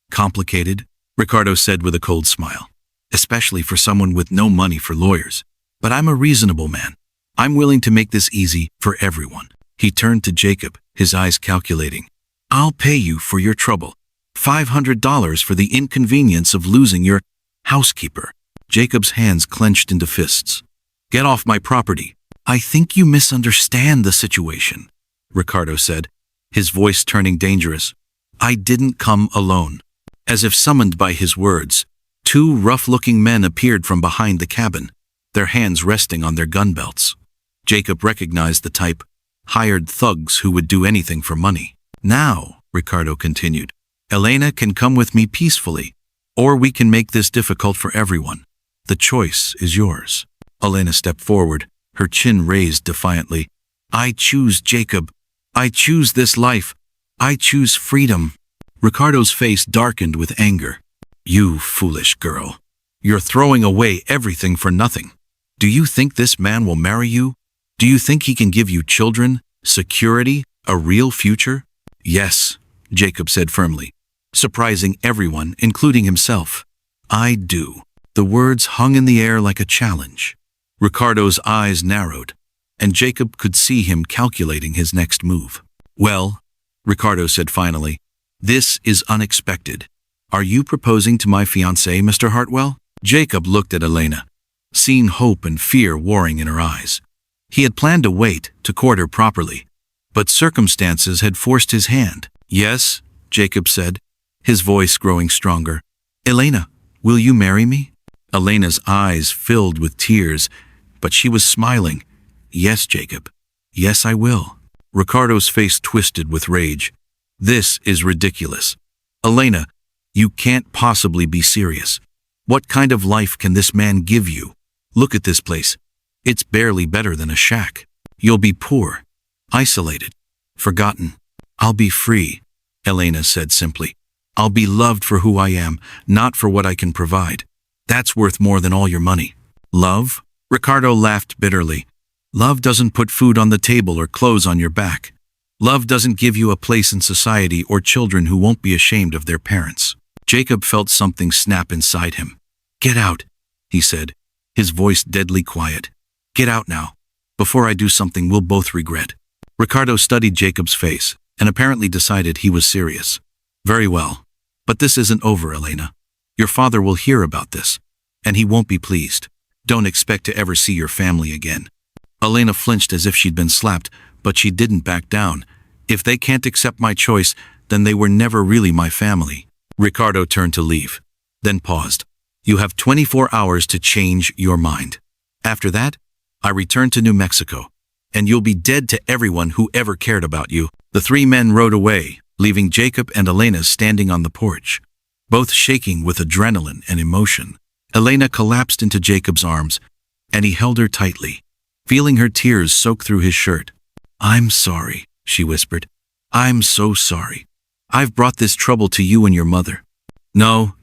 Speaker 1: complicated," Ricardo said with a cold smile, "especially for someone with no money for lawyers. But I'm a reasonable man. I'm willing to make this easy for everyone." He turned to Jacob, his eyes calculating. "I'll pay you for your trouble. $500 for the inconvenience of losing your housekeeper." Jacob's hands clenched into fists. "Get off my property." "I think you misunderstand the situation," Ricardo said, his voice turning dangerous. "I didn't come alone." As if summoned by his words, two rough-looking men appeared from behind the cabin, their hands resting on their gun belts. Jacob recognized the type, hired thugs who would do anything for money. "Now," Ricardo continued, "Elena can come with me peacefully, or we can make this difficult for everyone. The choice is yours." Elena stepped forward, her chin raised defiantly. "I choose Jacob. I choose this life. I choose freedom." Ricardo's face darkened with anger. "You foolish girl. You're throwing away everything for nothing. Do you think this man will marry you? Do you think he can give you children, security, a real future?" "Yes," Jacob said firmly, surprising everyone, including himself. "I do." The words hung in the air like a challenge. Ricardo's eyes narrowed, and Jacob could see him calculating his next move. "Well," Ricardo said finally, "this is unexpected. Are you proposing to my fiancé, Mr. Hartwell?" Jacob looked at Elena, seeing hope and fear warring in her eyes. He had planned to wait to court her properly, but circumstances had forced his hand. "Yes," Jacob said, his voice growing stronger. "Elena, will you marry me?" Elena's eyes filled with tears, but she was smiling. "Yes, Jacob. Yes, I will." Ricardo's face twisted with rage. "This is ridiculous. Elena, you can't possibly be serious. What kind of life can this man give you? Look at this place. It's barely better than a shack. You'll be poor, isolated, forgotten. I'll be free," Elena said simply. "I'll be loved for who I am, not for what I can provide. That's worth more than all your money." "Love?" Ricardo laughed bitterly. "Love doesn't put food on the table or clothes on your back. Love doesn't give you a place in society or children who won't be ashamed of their parents." Jacob felt something snap inside him. "Get out," he said, his voice deadly quiet. "Get out now. Before I do something we'll both regret." Ricardo studied Jacob's face and apparently decided he was serious. "Very well. But this isn't over, Elena. Your father will hear about this, and he won't be pleased. Don't expect to ever see your family again." Elena flinched as if she'd been slapped, but she didn't back down. "If they can't accept my choice, then they were never really my family." Ricardo turned to leave, then paused. "You have 24 hours to change your mind. After that, I return to New Mexico, and you'll be dead to everyone who ever cared about you." The three men rode away, leaving Jacob and Elena standing on the porch, both shaking with adrenaline and emotion. Elena collapsed into Jacob's arms, and he held her tightly, feeling her tears soak through his shirt. "I'm sorry," she whispered. "I'm so sorry. I've brought this trouble to you and your mother." "No,"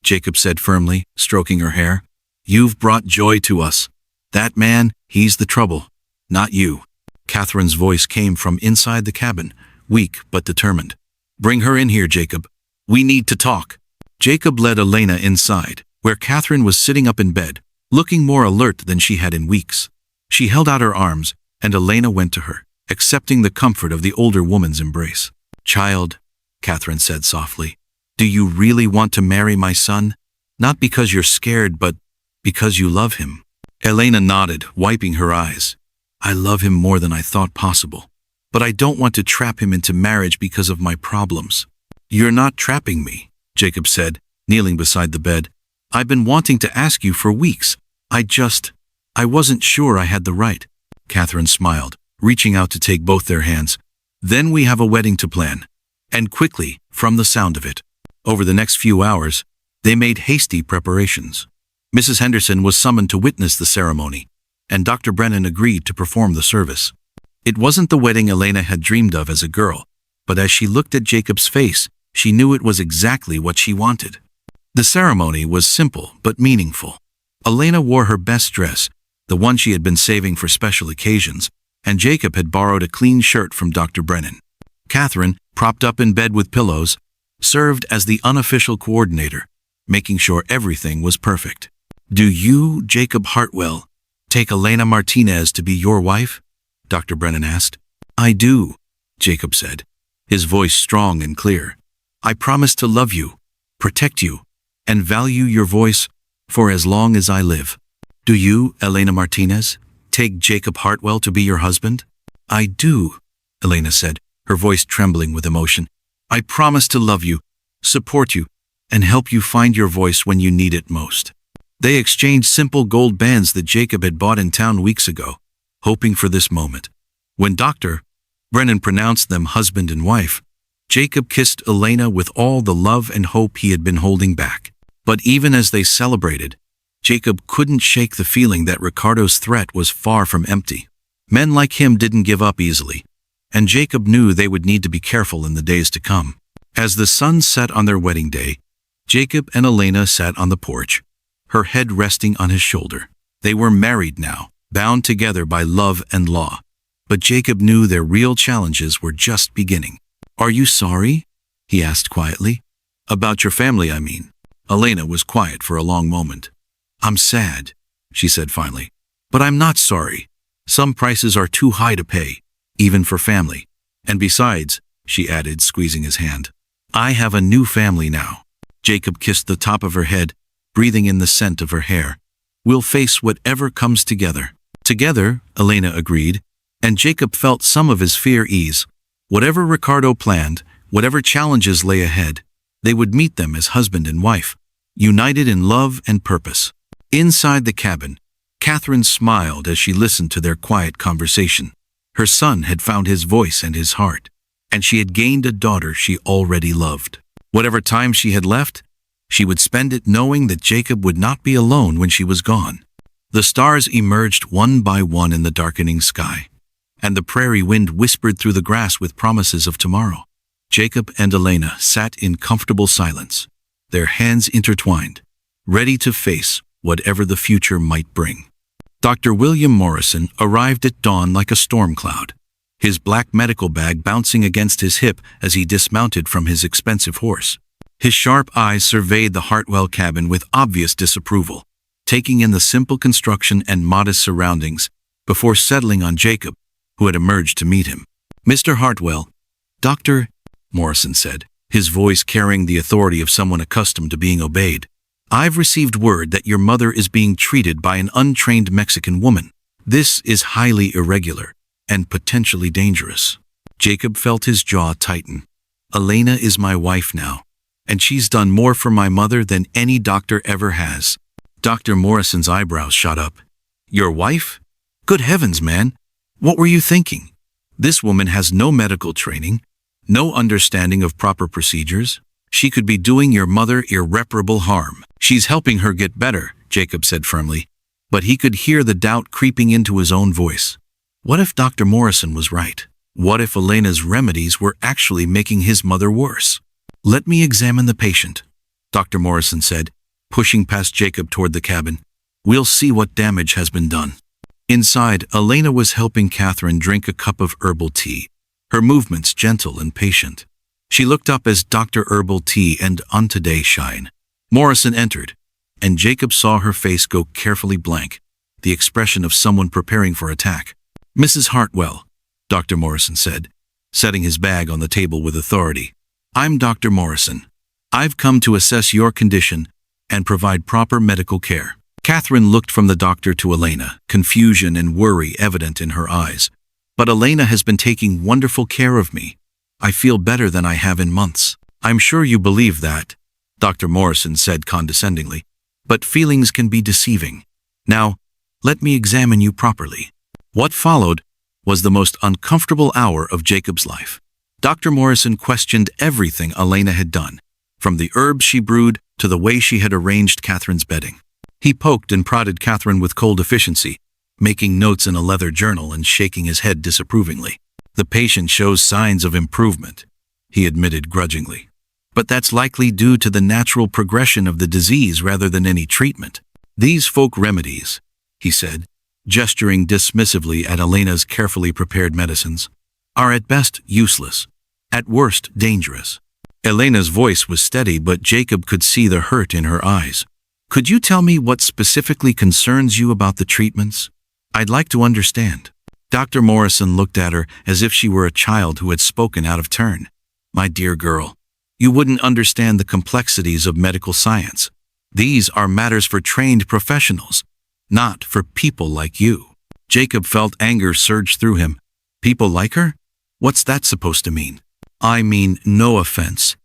Speaker 1: Jacob said firmly, stroking her hair. "You've brought joy to us. That man, he's the trouble, not you." Catherine's voice came from inside the cabin, weak but determined. "Bring her in here, Jacob. We need to talk." Jacob led Elena inside, where Catherine was sitting up in bed, looking more alert than she had in weeks. She held out her arms, and Elena went to her, accepting the comfort of the older woman's embrace. "Child," Catherine said softly, "do you really want to marry my son? Not because you're scared, but because you love him." Elena nodded, wiping her eyes. "I love him more than I thought possible, but I don't want to trap him into marriage because of my problems." "You're not trapping me," Jacob said, kneeling beside the bed. "I've been wanting to ask you for weeks. I wasn't sure I had the right." Catherine smiled, reaching out to take both their hands. "Then we have a wedding to plan." And quickly, from the sound of it. Over the next few hours, they made hasty preparations. Mrs. Henderson was summoned to witness the ceremony, and Dr. Brennan agreed to perform the service. It wasn't the wedding Elena had dreamed of as a girl, but as she looked at Jacob's face, she knew it was exactly what she wanted. The ceremony was simple but meaningful. Elena wore her best dress, the one she had been saving for special occasions, and Jacob had borrowed a clean shirt from Dr. Brennan. Catherine, propped up in bed with pillows, served as the unofficial coordinator, making sure everything was perfect. "Do you, Jacob Hartwell, take Elena Martinez to be your wife?" Dr. Brennan asked. "I do," Jacob said, his voice strong and clear. "I promise to love you, protect you, and value your voice for as long as I live." "Do you, Elena Martinez, take Jacob Hartwell to be your husband?" "I do," Elena said, her voice trembling with emotion. "I promise to love you, support you, and help you find your voice when you need it most." They exchanged simple gold bands that Jacob had bought in town weeks ago, hoping for this moment. When Dr. Brennan pronounced them husband and wife, Jacob kissed Elena with all the love and hope he had been holding back. But even as they celebrated, Jacob couldn't shake the feeling that Ricardo's threat was far from empty. Men like him didn't give up easily, and Jacob knew they would need to be careful in the days to come. As the sun set on their wedding day, Jacob and Elena sat on the porch, her head resting on his shoulder. They were married now, bound together by love and law. But Jacob knew their real challenges were just beginning. "Are you sorry?" he asked quietly. "About your family, I mean." Elena was quiet for a long moment. "I'm sad," she said finally. "But I'm not sorry. Some prices are too high to pay, even for family. And besides," she added, squeezing his hand, "I have a new family now." Jacob kissed the top of her head, breathing in the scent of her hair. "We'll face whatever comes together." "Together," Elena agreed, and Jacob felt some of his fear ease. Whatever Ricardo planned, whatever challenges lay ahead, they would meet them as husband and wife, united in love and purpose. Inside the cabin, Catherine smiled as she listened to their quiet conversation. Her son had found his voice and his heart, and she had gained a daughter she already loved. Whatever time she had left, she would spend it knowing that Jacob would not be alone when she was gone. The stars emerged one by one in the darkening sky, and the prairie wind whispered through the grass with promises of tomorrow. Jacob and Elena sat in comfortable silence, their hands intertwined, ready to face whatever the future might bring. Dr. William Morrison arrived at dawn like a storm cloud, his black medical bag bouncing against his hip as he dismounted from his expensive horse. His sharp eyes surveyed the Hartwell cabin with obvious disapproval, taking in the simple construction and modest surroundings before settling on Jacob, who had emerged to meet him. "Mr. Hartwell, Dr. Morrison said, his voice carrying the authority of someone accustomed to being obeyed. "I've received word that your mother is being treated by an untrained Mexican woman. This is highly irregular and potentially dangerous." Jacob felt his jaw tighten. "Elena is my wife now, and she's done more for my mother than any doctor ever has." Dr. Morrison's eyebrows shot up. "Your wife? Good heavens, man. What were you thinking? This woman has no medical training, no understanding of proper procedures. She could be doing your mother irreparable harm." "She's helping her get better," Jacob said firmly, but he could hear the doubt creeping into his own voice. What if Dr. Morrison was right? What if Elena's remedies were actually making his mother worse? "Let me examine the patient," Dr. Morrison said, pushing past Jacob toward the cabin. "We'll see what damage has been done." Inside, Elena was helping Catherine drink a cup of herbal tea, her movements gentle and patient. She looked up as Dr. Herbal Tea and On Today shine. Morrison entered, and Jacob saw her face go carefully blank, the expression of someone preparing for attack. "Mrs. Hartwell," Dr. Morrison said, setting his bag on the table with authority. "I'm Dr. Morrison. I've come to assess your condition and provide proper medical care." Catherine looked from the doctor to Elena, confusion and worry evident in her eyes. "But Elena has been taking wonderful care of me. I feel better than I have in months." "I'm sure you believe that," Dr. Morrison said condescendingly, "but feelings can be deceiving. Now, let me examine you properly." What followed was the most uncomfortable hour of Jacob's life. Dr. Morrison questioned everything Elena had done, from the herbs she brewed to the way she had arranged Catherine's bedding. He poked and prodded Catherine with cold efficiency, making notes in a leather journal and shaking his head disapprovingly. "The patient shows signs of improvement," he admitted grudgingly. "But that's likely due to the natural progression of the disease rather than any treatment. These folk remedies," he said, gesturing dismissively at Elena's carefully prepared medicines, "are at best useless, at worst dangerous." Elena's voice was steady, but Jacob could see the hurt in her eyes. "Could you tell me what specifically concerns you about the treatments? I'd like to understand." Dr. Morrison looked at her as if she were a child who had spoken out of turn. "My dear girl, you wouldn't understand the complexities of medical science. These are matters for trained professionals, not for people like you." Jacob felt anger surge through him. "People like her? What's that supposed to mean?" "I mean, no offense,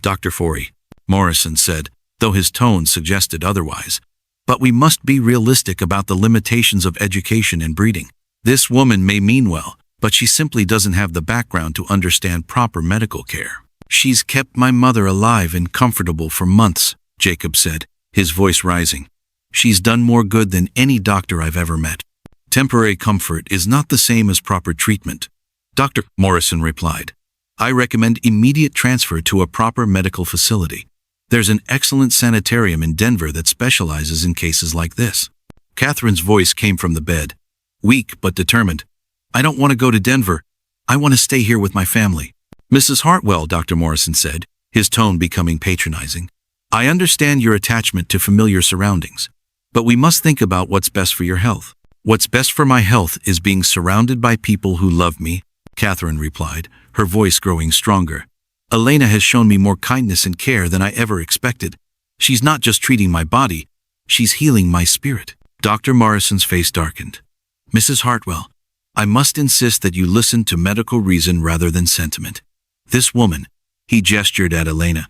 Speaker 1: Dr. Forey," Morrison said, though his tone suggested otherwise. "But we must be realistic about the limitations of education and breeding. This woman may mean well, but she simply doesn't have the background to understand proper medical care." "She's kept my mother alive and comfortable for months," Jacob said, his voice rising. "She's done more good than any doctor I've ever met." "Temporary comfort is not the same as proper treatment," Dr. Morrison replied. "I recommend immediate transfer to a proper medical facility. There's an excellent sanitarium in Denver that specializes in cases like this." Catherine's voice came from the bed, weak but determined. "I don't want to go to Denver. I want to stay here with my family." "Mrs. Hartwell," Dr. Morrison said, his tone becoming patronizing, "I understand your attachment to familiar surroundings, but we must think about what's best for your health." "What's best for my health is being surrounded by people who love me," Catherine replied, her voice growing stronger. "Elena has shown me more kindness and care than I ever expected. She's not just treating my body, she's healing my spirit." Dr. Morrison's face darkened. "Mrs. Hartwell, I must insist that you listen to medical reason rather than sentiment. This woman," he gestured at Elena,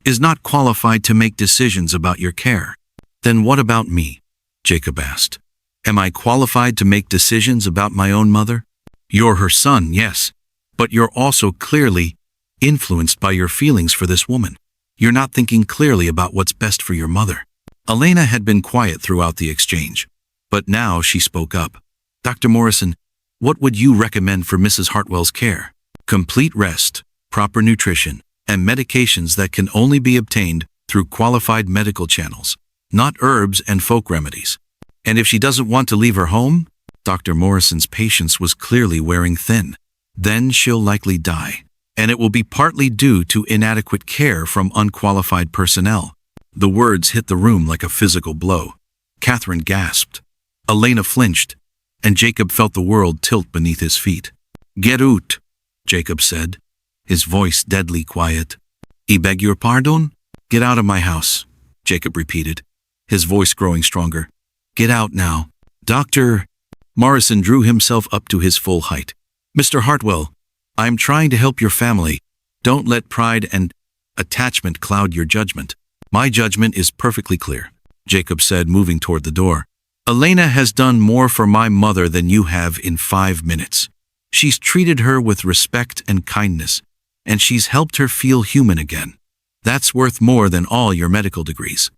Speaker 1: "is not qualified to make decisions about your care." "Then what about me?" Jacob asked. "Am I qualified to make decisions about my own mother?" "You're her son, yes, but you're also clearly influenced by your feelings for this woman. You're not thinking clearly about what's best for your mother." Elena had been quiet throughout the exchange, but now she spoke up. "Dr. Morrison, what would you recommend for Mrs. Hartwell's care?" "Complete rest, proper nutrition, and medications that can only be obtained through qualified medical channels, not herbs and folk remedies." "And if she doesn't want to leave her home?" Dr. Morrison's patience was clearly wearing thin. "Then she'll likely die." and it will be partly due to inadequate care from unqualified personnel. The words hit the room like a physical blow. Catherine gasped. Elena flinched, and Jacob felt the world tilt beneath his feet. "Get out," Jacob said, his voice deadly quiet. "I beg your pardon?" "Get out of my house," Jacob repeated, his voice growing stronger. "Get out now." "Dr." Morrison drew himself up to his full height. "Mr. Hartwell, I'm trying to help your family. Don't let pride and attachment cloud your judgment." "My judgment is perfectly clear," Jacob said, moving toward the door. "Elena has done more for my mother than you have in 5 minutes. She's treated her with respect and kindness, and she's helped her feel human again. That's worth more than all your medical degrees."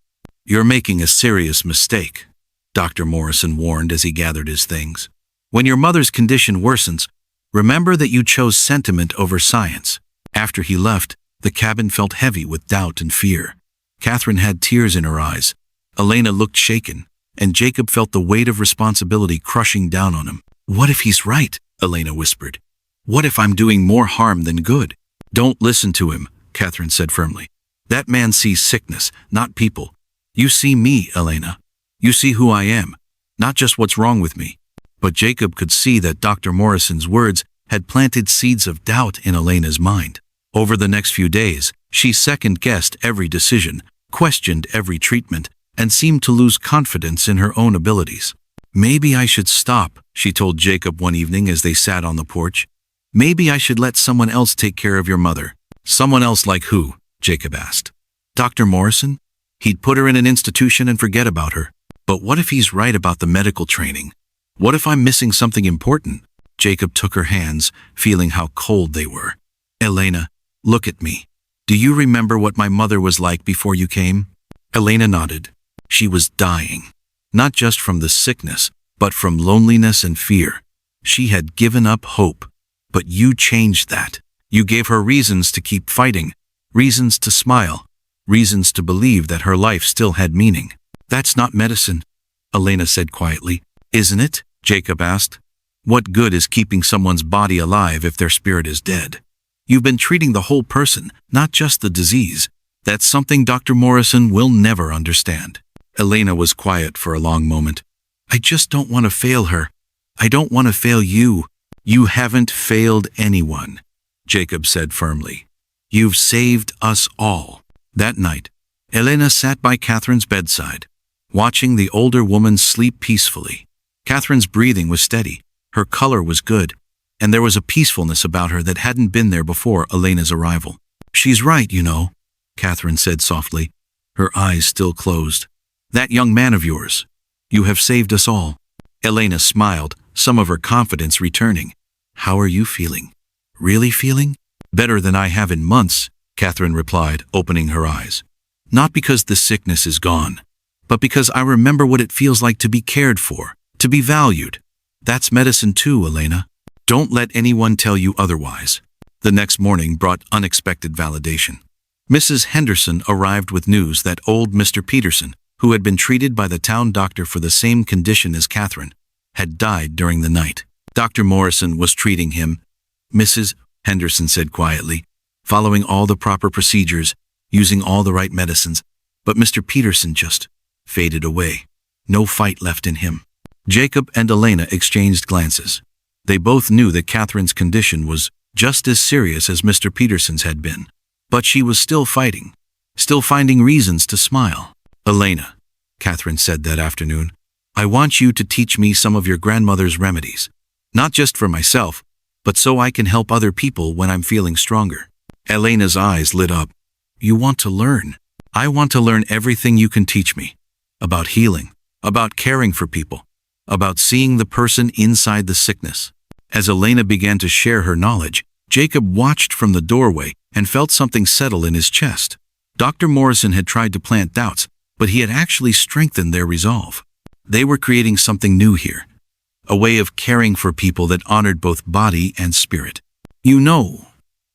Speaker 1: "You're making a serious mistake," Dr. Morrison warned as he gathered his things. "When your mother's condition worsens, remember that you chose sentiment over science." After he left, the cabin felt heavy with doubt and fear. Catherine had tears in her eyes. Elena looked shaken, and Jacob felt the weight of responsibility crushing down on him. "What if he's right?" Elena whispered. "What if I'm doing more harm than good?" "Don't listen to him," Catherine said firmly. "That man sees sickness, not people. You see me, Elena. You see who I am, not just what's wrong with me." But Jacob could see that Dr. Morrison's words had planted seeds of doubt in Elena's mind. Over the next few days, she second-guessed every decision, questioned every treatment, and seemed to lose confidence in her own abilities. "Maybe I should stop," she told Jacob one evening as they sat on the porch. "Maybe I should let someone else take care of your mother." "Someone else like who?" Jacob asked. "Dr. Morrison? He'd put her in an institution and forget about her. But what if he's right about the medical training? What if I'm missing something important?" Jacob took her hands, feeling how cold they were. "Elena, look at me. Do you remember what my mother was like before you came?" Elena nodded. She was dying, not just from the sickness, but from loneliness and fear. She had given up hope, but you changed that. You gave her reasons to keep fighting, reasons to smile, reasons to believe that her life still had meaning. "That's not medicine," Elena said quietly. "Isn't it?" Jacob asked. "What good is keeping someone's body alive if their spirit is dead? You've been treating the whole person, not just the disease. That's something Dr. Morrison will never understand." Elena was quiet for a long moment. "I just don't want to fail her. I don't want to fail you." "You haven't failed anyone," Jacob said firmly. "You've saved us all." That night, Elena sat by Catherine's bedside, watching the older woman sleep peacefully. Catherine's breathing was steady, her color was good, and there was a peacefulness about her that hadn't been there before Elena's arrival. "She's right, you know," Catherine said softly, her eyes still closed. "That young man of yours. You have saved us all." Elena smiled, some of her confidence returning. "How are you feeling? Really feeling?" "Better than I have in months," Catherine replied, opening her eyes. "Not because the sickness is gone, but because I remember what it feels like to be cared for, to be valued. That's medicine too, Elena. Don't let anyone tell you otherwise." The next morning brought unexpected validation. Mrs. Henderson arrived with news that old Mr. Peterson, who had been treated by the town doctor for the same condition as Catherine, had died during the night. Dr. Morrison was treating him, Mrs. Henderson said quietly, following all the proper procedures, using all the right medicines, but Mr. Peterson just faded away. No fight left in him. Jacob and Elena exchanged glances. They both knew that Catherine's condition was just as serious as Mr. Peterson's had been. But she was still fighting, still finding reasons to smile. "Elena," Catherine said that afternoon, "I want you to teach me some of your grandmother's remedies. Not just for myself, but so I can help other people when I'm feeling stronger." Elena's eyes lit up. "You want to learn? I want to learn everything you can teach me. About healing, about caring for people, about seeing the person inside the sickness." As Elena began to share her knowledge, Jacob watched from the doorway and felt something settle in his chest. Dr. Morrison had tried to plant doubts, but he had actually strengthened their resolve. They were creating something new here, a way of caring for people that honored both body and spirit. "You know,"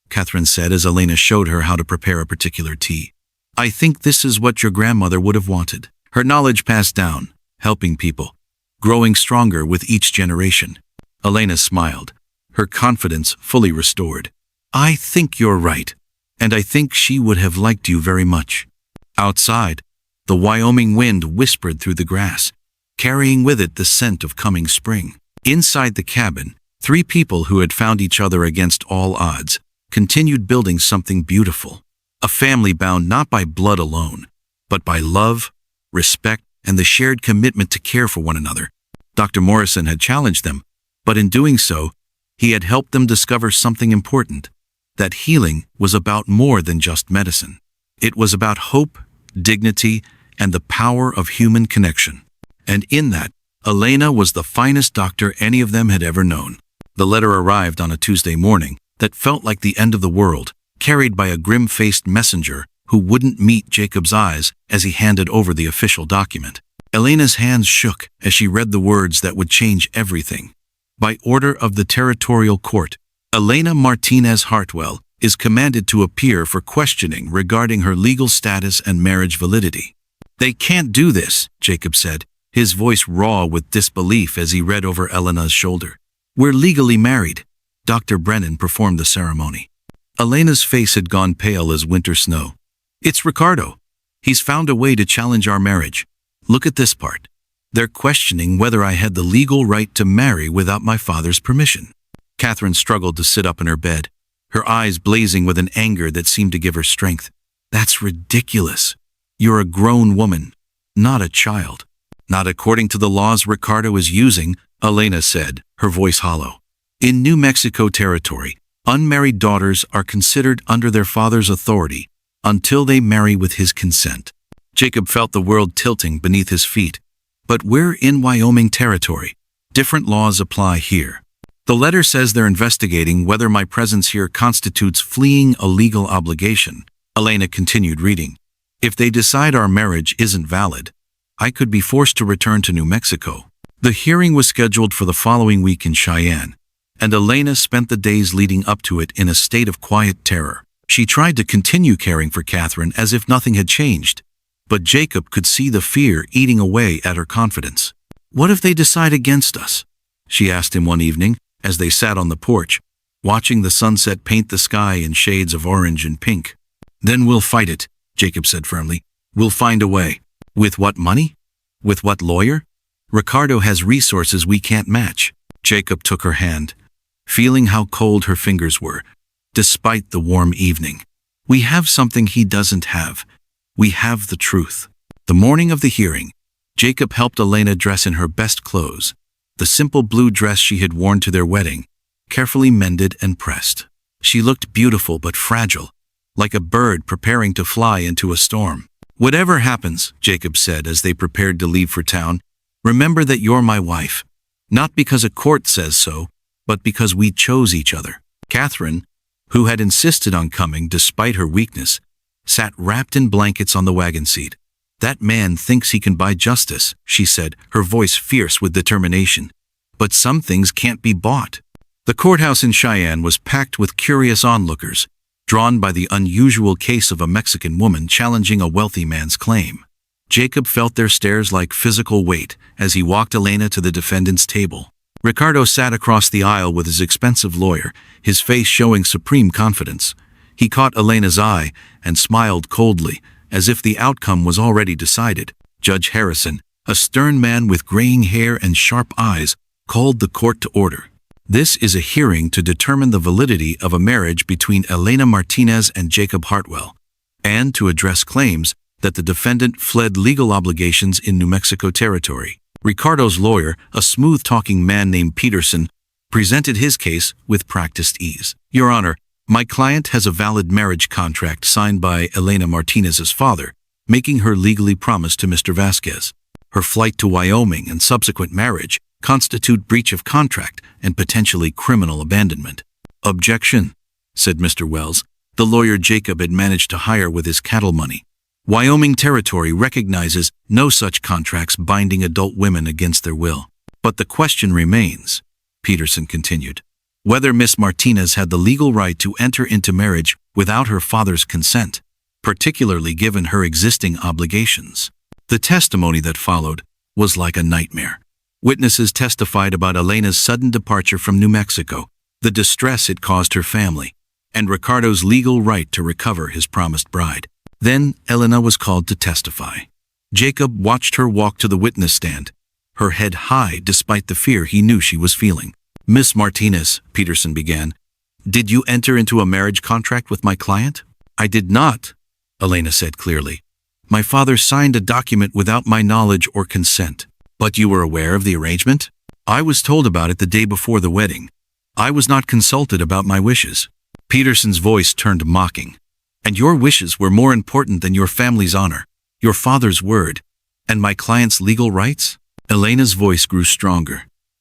Speaker 1: Catherine said as Elena showed her how to prepare a particular tea, "I think this is what your grandmother would have wanted." Her knowledge passed down, helping people, growing stronger with each generation. Elena smiled, her confidence fully restored. I think you're right, and I think she would have liked you very much. Outside, the Wyoming wind whispered through the grass, carrying with it the scent of coming spring. Inside the cabin, three people who had found each other against all odds continued building something beautiful. A family bound not by blood alone, but by love, respect, and the shared commitment to care for one another. Dr. Morrison had challenged them, but in doing so, he had helped them discover something important, that healing was about more than just medicine. It was about hope, dignity, and the power of human connection. And in that, Elena was the finest doctor any of them had ever known. The letter arrived on a Tuesday morning that felt like the end of the world, carried by a grim-faced messenger who wouldn't meet Jacob's eyes as he handed over the official document. Elena's hands shook as she read the words that would change everything. By order of the Territorial Court, Elena Martinez Hartwell is commanded to appear for questioning regarding her legal status and marriage validity. They can't do this, Jacob said, his voice raw with disbelief as he read over Elena's shoulder. We're legally married. Dr. Brennan performed the ceremony. Elena's face had gone pale as winter snow. It's Ricardo. He's found a way to challenge our marriage. Look at this part. They're questioning whether I had the legal right to marry without my father's permission. Catherine struggled to sit up in her bed, her eyes blazing with an anger that seemed to give her strength. That's ridiculous. You're a grown woman, not a child. Not according to the laws Ricardo is using, Elena said, her voice hollow. In New Mexico Territory, unmarried daughters are considered under their father's authority until they marry with his consent. Jacob felt the world tilting beneath his feet. But we're in Wyoming Territory. Different laws apply here. The letter says they're investigating whether my presence here constitutes fleeing a legal obligation. Elena continued reading. If they decide our marriage isn't valid, I could be forced to return to New Mexico. The hearing was scheduled for the following week in Cheyenne, and Elena spent the days leading up to it in a state of quiet terror. She tried to continue caring for Catherine as if nothing had changed, but Jacob could see the fear eating away at her confidence. What if they decide against us? She asked him one evening as they sat on the porch, watching the sunset paint the sky in shades of orange and pink. Then we'll fight it, Jacob said firmly. We'll find a way. With what money? With what lawyer? Ricardo has resources we can't match. Jacob took her hand, feeling how cold her fingers were, despite the warm evening. We have something he doesn't have. We have the truth. The morning of the hearing, Jacob helped Elena dress in her best clothes, the simple blue dress she had worn to their wedding, carefully mended and pressed. She looked beautiful but fragile, like a bird preparing to fly into a storm. Whatever happens, Jacob said as they prepared to leave for town, remember that you're my wife, not because a court says so, but because we chose each other. Catherine, who had insisted on coming despite her weakness, sat wrapped in blankets on the wagon seat. That man thinks he can buy justice, she said, her voice fierce with determination. But some things can't be bought. The courthouse in Cheyenne was packed with curious onlookers, drawn by the unusual case of a Mexican woman challenging a wealthy man's claim. Jacob felt their stares like physical weight as he walked Elena to the defendant's table. Ricardo sat across the aisle with his expensive lawyer, his face showing supreme confidence. He caught Elena's eye and smiled coldly, as if the outcome was already decided. Judge Harrison, a stern man with graying hair and sharp eyes, called the court to order. This is a hearing to determine the validity of a marriage between Elena Martinez and Jacob Hartwell, and to address claims that the defendant fled legal obligations in New Mexico Territory. Ricardo's lawyer, a smooth-talking man named Peterson, presented his case with practiced ease. Your Honor, my client has a valid marriage contract signed by Elena Martinez's father, making her legally promised to Mr. Vasquez. Her flight to Wyoming and subsequent marriage constitute breach of contract and potentially criminal abandonment. Objection, said Mr. Wells, the lawyer Jacob had managed to hire with his cattle money. Wyoming Territory recognizes no such contracts binding adult women against their will. But the question remains, Peterson continued, whether Miss Martinez had the legal right to enter into marriage without her father's consent, particularly given her existing obligations. The testimony that followed was like a nightmare. Witnesses testified about Elena's sudden departure from New Mexico, the distress it caused her family, and Ricardo's legal right to recover his promised bride. Then Elena was called to testify. Jacob watched her walk to the witness stand, her head high despite the fear he knew she was feeling. "Miss Martinez," Peterson began, "did you enter into a marriage contract with my client?" "I did not," Elena said clearly. "My father signed a document without my knowledge or consent." "But you were aware of the arrangement?" "I was told about it the day before the wedding. I was not consulted about my wishes." Peterson's voice turned mocking. "And your wishes were more important than your family's honor, your father's word, and my client's legal rights?" Elena's voice grew stronger.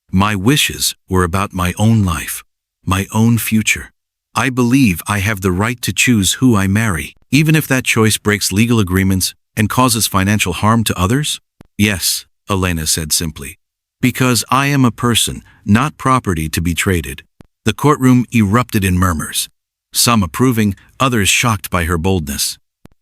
Speaker 1: "My wishes were about my own life, my own future. I believe I have the right to choose who I marry, even if that choice breaks legal agreements and causes financial harm to others." "Yes," Elena said simply, "because I am a person, not property to be traded." The courtroom erupted in murmurs, some approving, others shocked by her boldness.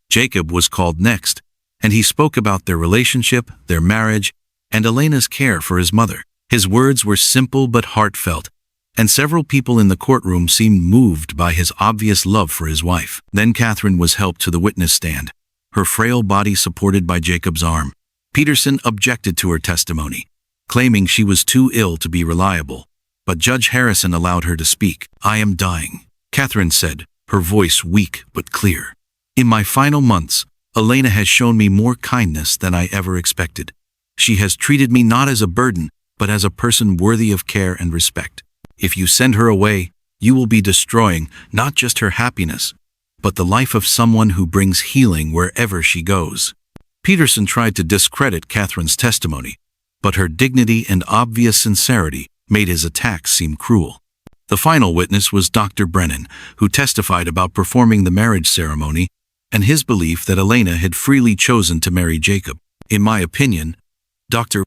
Speaker 1: Jacob was called next, and he spoke about their relationship, their marriage, and Elena's care for his mother. His words were simple but heartfelt, and several people in the courtroom seemed moved by his obvious love for his wife. Then Catherine was helped to the witness stand, her frail body supported by Jacob's arm. Peterson objected to her testimony, claiming she was too ill to be reliable, but Judge Harrison allowed her to speak. "I am dying," Catherine said, her voice weak but clear. "In my final months, Elena has shown me more kindness than I ever expected. She has treated me not as a burden, but as a person worthy of care and respect. If you send her away, you will be destroying not just her happiness, but the life of someone who brings healing wherever she goes." Peterson tried to discredit Catherine's testimony, but her dignity and obvious sincerity made his attacks seem cruel. The final witness was Dr. Brennan, who testified about performing the marriage ceremony and his belief that Elena had freely chosen to marry Jacob. "In my opinion," Dr.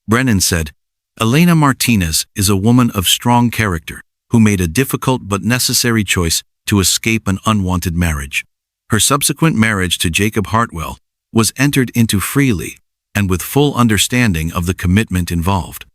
Speaker 1: Brennan said, "Elena Martinez is a woman of strong character who made a difficult but necessary choice to escape an unwanted marriage. Her subsequent marriage to Jacob Hartwell was entered into freely and with full understanding of the commitment involved."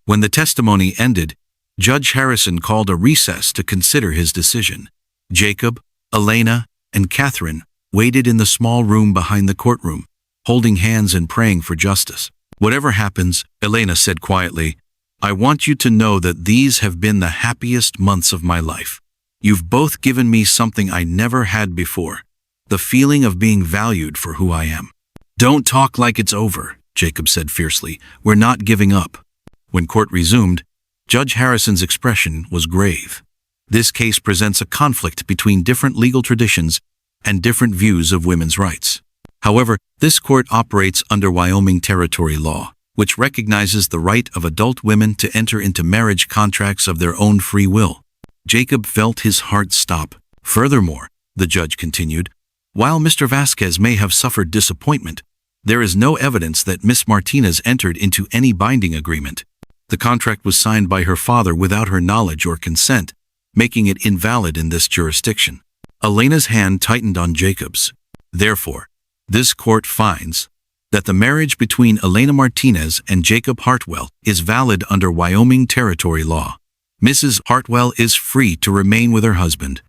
Speaker 1: When the testimony ended, Judge Harrison called a recess to consider his decision. Jacob, Elena, and Catherine waited in the small room behind the courtroom, holding hands and praying for justice. "Whatever happens," Elena said quietly, "I want you to know that these have been the happiest months of my life. You've both given me something I never had before, the feeling of being valued for who I am." "Don't talk like it's over," Jacob said fiercely. "We're not giving up." When court resumed, Judge Harrison's expression was grave. This case presents a conflict between different legal traditions and different views of women's rights. However, this court operates under Wyoming Territory law, which recognizes the right of adult women to enter into marriage contracts of their own free will. Jacob felt his heart stop. "Furthermore," the judge continued, "while Mr. Vasquez may have suffered disappointment, there is no evidence that Miss Martinez entered into any binding agreement. The contract was signed by her father without her knowledge or consent, making it invalid in this jurisdiction." Elena's hand tightened on Jacob's. "Therefore, this court finds that the marriage between Elena Martinez and Jacob Hartwell is valid under Wyoming Territory law. Mrs. Hartwell is free to remain with her husband,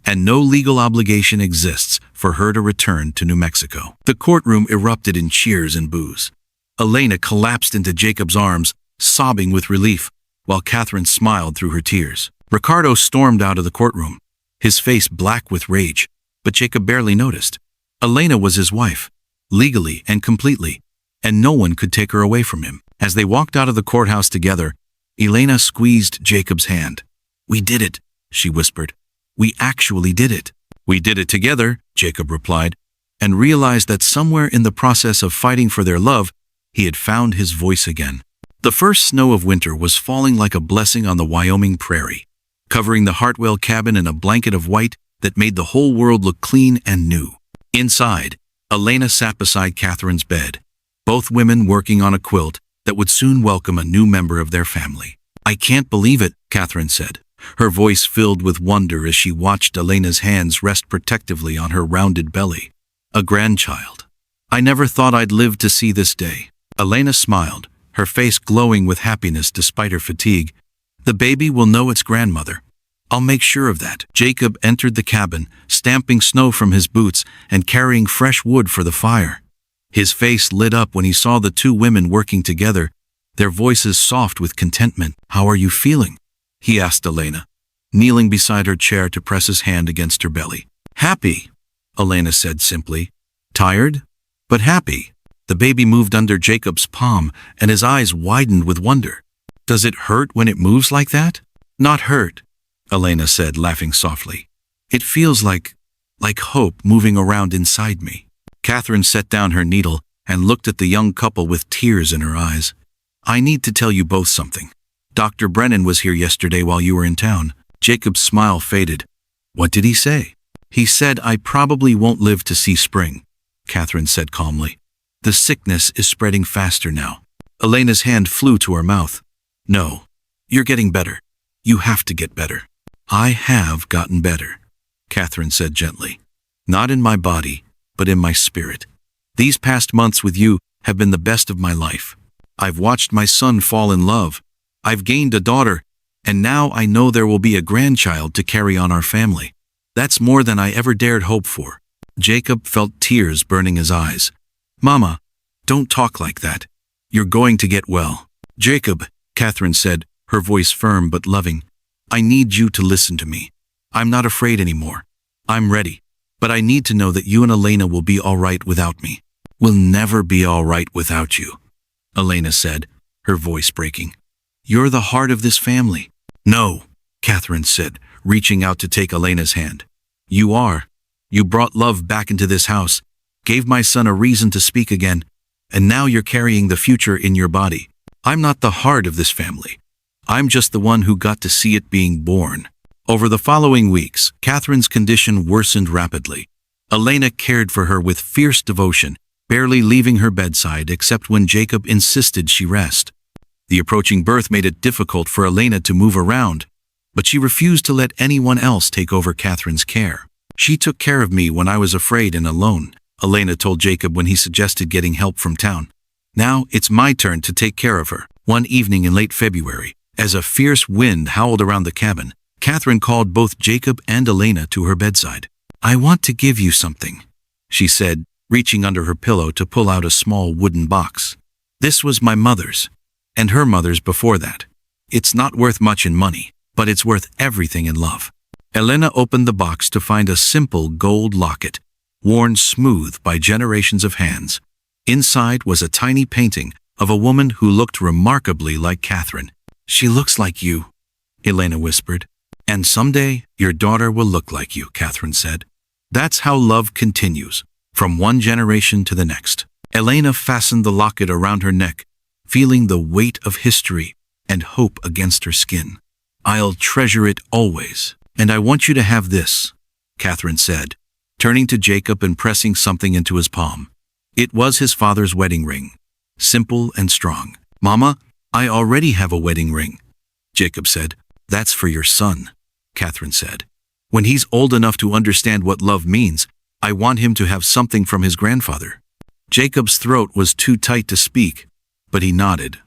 Speaker 1: and no legal obligation exists for her to return to New Mexico." The courtroom erupted in cheers and boos. Elena collapsed into Jacob's arms, sobbing with relief, while Catherine smiled through her tears. Ricardo stormed out of the courtroom, his face black with rage, but Jacob barely noticed. Elena was his wife, legally and completely, and no one could take her away from him. As they walked out of the courthouse together, Elena squeezed Jacob's hand. "We did it," she whispered. "We actually did it." "We did it together," Jacob replied, and realized that somewhere in the process of fighting for their love, he had found his voice again. The first snow of winter was falling like a blessing on the Wyoming prairie, covering the Hartwell cabin in a blanket of white that made the whole world look clean and new. Inside, Elena sat beside Catherine's bed, both women working on a quilt that would soon welcome a new member of their family. "I can't believe it," Catherine said, her voice filled with wonder as she watched Elena's hands rest protectively on her rounded belly. "A grandchild. I never thought I'd live to see this day." Elena smiled, her face glowing with happiness despite her fatigue. "The baby will know its grandmother, I'll make sure of that. Jacob entered the cabin, stamping snow from his boots and carrying fresh wood for the fire. His face lit up when he saw the two women working together, their voices soft with contentment. "How are you feeling?" he asked Elena, kneeling beside her chair to press his hand against her belly. "Happy," Elena said simply. "Tired, but happy." The baby moved under Jacob's palm, and his eyes widened with wonder. "Does it hurt when it moves like that?" "Not hurt," Elena said, laughing softly. "It feels like hope moving around inside me." Catherine set down her needle and looked at the young couple with tears in her eyes. "I need to tell you both something. Dr. Brennan was here yesterday while you were in town." Jacob's smile faded. "What did he say?" "He said I probably won't live to see spring," Catherine said calmly. "The sickness is spreading faster now." Elena's hand flew to her mouth. "No, you're getting better. You have to get better." "I have gotten better," Catherine said gently. "Not in my body, but in my spirit. These past months with you have been the best of my life. I've watched my son fall in love. I've gained a daughter, and now I know there will be a grandchild to carry on our family. That's more than I ever dared hope for." Jacob felt tears burning his eyes. "Mama, don't talk like that. You're going to get well." "Jacob," Catherine said, her voice firm but loving, "I need you to listen to me. I'm not afraid anymore. I'm ready. But I need to know that you and Elena will be all right without me." "We'll never be all right without you," Elena said, her voice breaking. "You're the heart of this family." "No," Catherine said, reaching out to take Elena's hand. "You are. You brought love back into this house, gave my son a reason to speak again, and now you're carrying the future in your body. I'm not the heart of this family. I'm just the one who got to see it being born." Over the following weeks, Catherine's condition worsened rapidly. Elena cared for her with fierce devotion, barely leaving her bedside except when Jacob insisted she rest. The approaching birth made it difficult for Elena to move around, but she refused to let anyone else take over Catherine's care. "She took care of me when I was afraid and alone," Elena told Jacob when he suggested getting help from town. "Now it's my turn to take care of her." One evening in late February, as a fierce wind howled around the cabin, Catherine called both Jacob and Elena to her bedside. "I want to give you something," she said, reaching under her pillow to pull out a small wooden box. "This was my mother's, and her mother's before that. It's not worth much in money, but it's worth everything in love." Elena opened the box to find a simple gold locket, worn smooth by generations of hands. Inside was a tiny painting of a woman who looked remarkably like Catherine. "She looks like you," Elena whispered. "And someday your daughter will look like you," Catherine said. That's how love continues, from one generation to the next. Elena fastened the locket around her neck, feeling the weight of history and hope against her skin. "I'll treasure it always, and I want you to have this," Catherine said, turning to Jacob and pressing something into his palm. It was his father's wedding ring, simple and strong. "Mama, I already have a wedding ring," Jacob said. "That's for your son," Catherine said. "When he's old enough to understand what love means, I want him to have something from his grandfather." Jacob's throat was too tight to speak, but he nodded,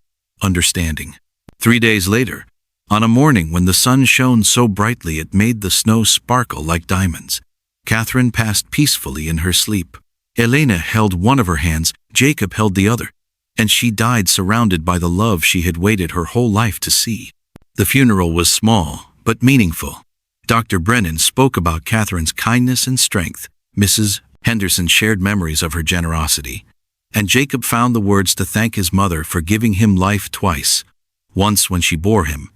Speaker 1: understanding. 3 days later, on a morning when the sun shone so brightly it made the snow sparkle like diamonds, Catherine passed peacefully in her sleep. Elena held one of her hands, Jacob held the other, and she died surrounded by the love she had waited her whole life to see. The funeral was small, but meaningful. Dr. Brennan spoke about Catherine's kindness and strength. Mrs. Henderson shared memories of her generosity, and Jacob found the words to thank his mother for giving him life twice, once when she bore him,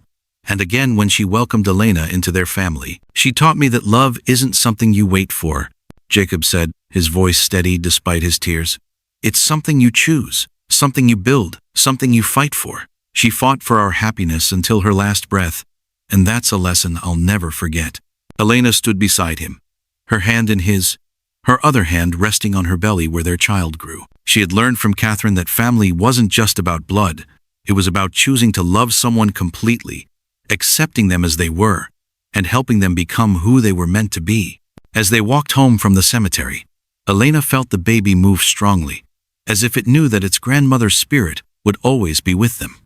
Speaker 1: and again when she welcomed Elena into their family. "She taught me that love isn't something you wait for," Jacob said, his voice steady despite his tears. "It's something you choose, something you build, something you fight for. She fought for our happiness until her last breath, and that's a lesson I'll never forget." Elena stood beside him, her hand in his, her other hand resting on her belly where their child grew. She had learned from Catherine that family wasn't just about blood. It was about choosing to love someone completely, accepting them as they were, and helping them become who they were meant to be. As they walked home from the cemetery, Elena felt the baby move strongly, as if it knew that its grandmother's spirit would always be with them.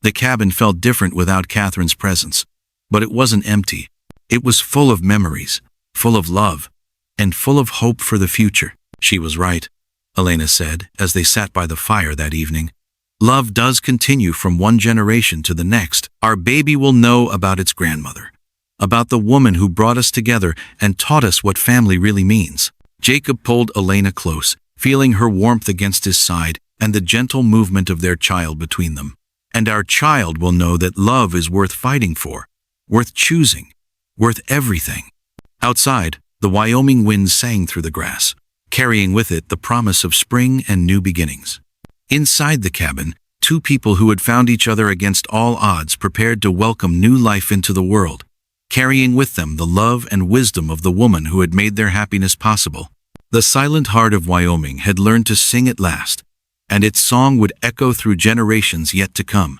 Speaker 1: The cabin felt different without Catherine's presence, but it wasn't empty. It was full of memories, full of love, and full of hope for the future. She was right, Elena said, as they sat by the fire that evening. Love does continue from one generation to the next. Our baby will know about its grandmother, about the woman who brought us together and taught us what family really means. Jacob pulled Elena close, feeling her warmth against his side and the gentle movement of their child between them. And our child will know that love is worth fighting for, worth choosing, worth everything. Outside, the Wyoming wind sang through the grass, carrying with it the promise of spring and new beginnings. Inside the cabin, two people who had found each other against all odds prepared to welcome new life into the world, carrying with them the love and wisdom of the woman who had made their happiness possible. The silent heart of Wyoming had learned to sing at last, and its song would echo through generations yet to come.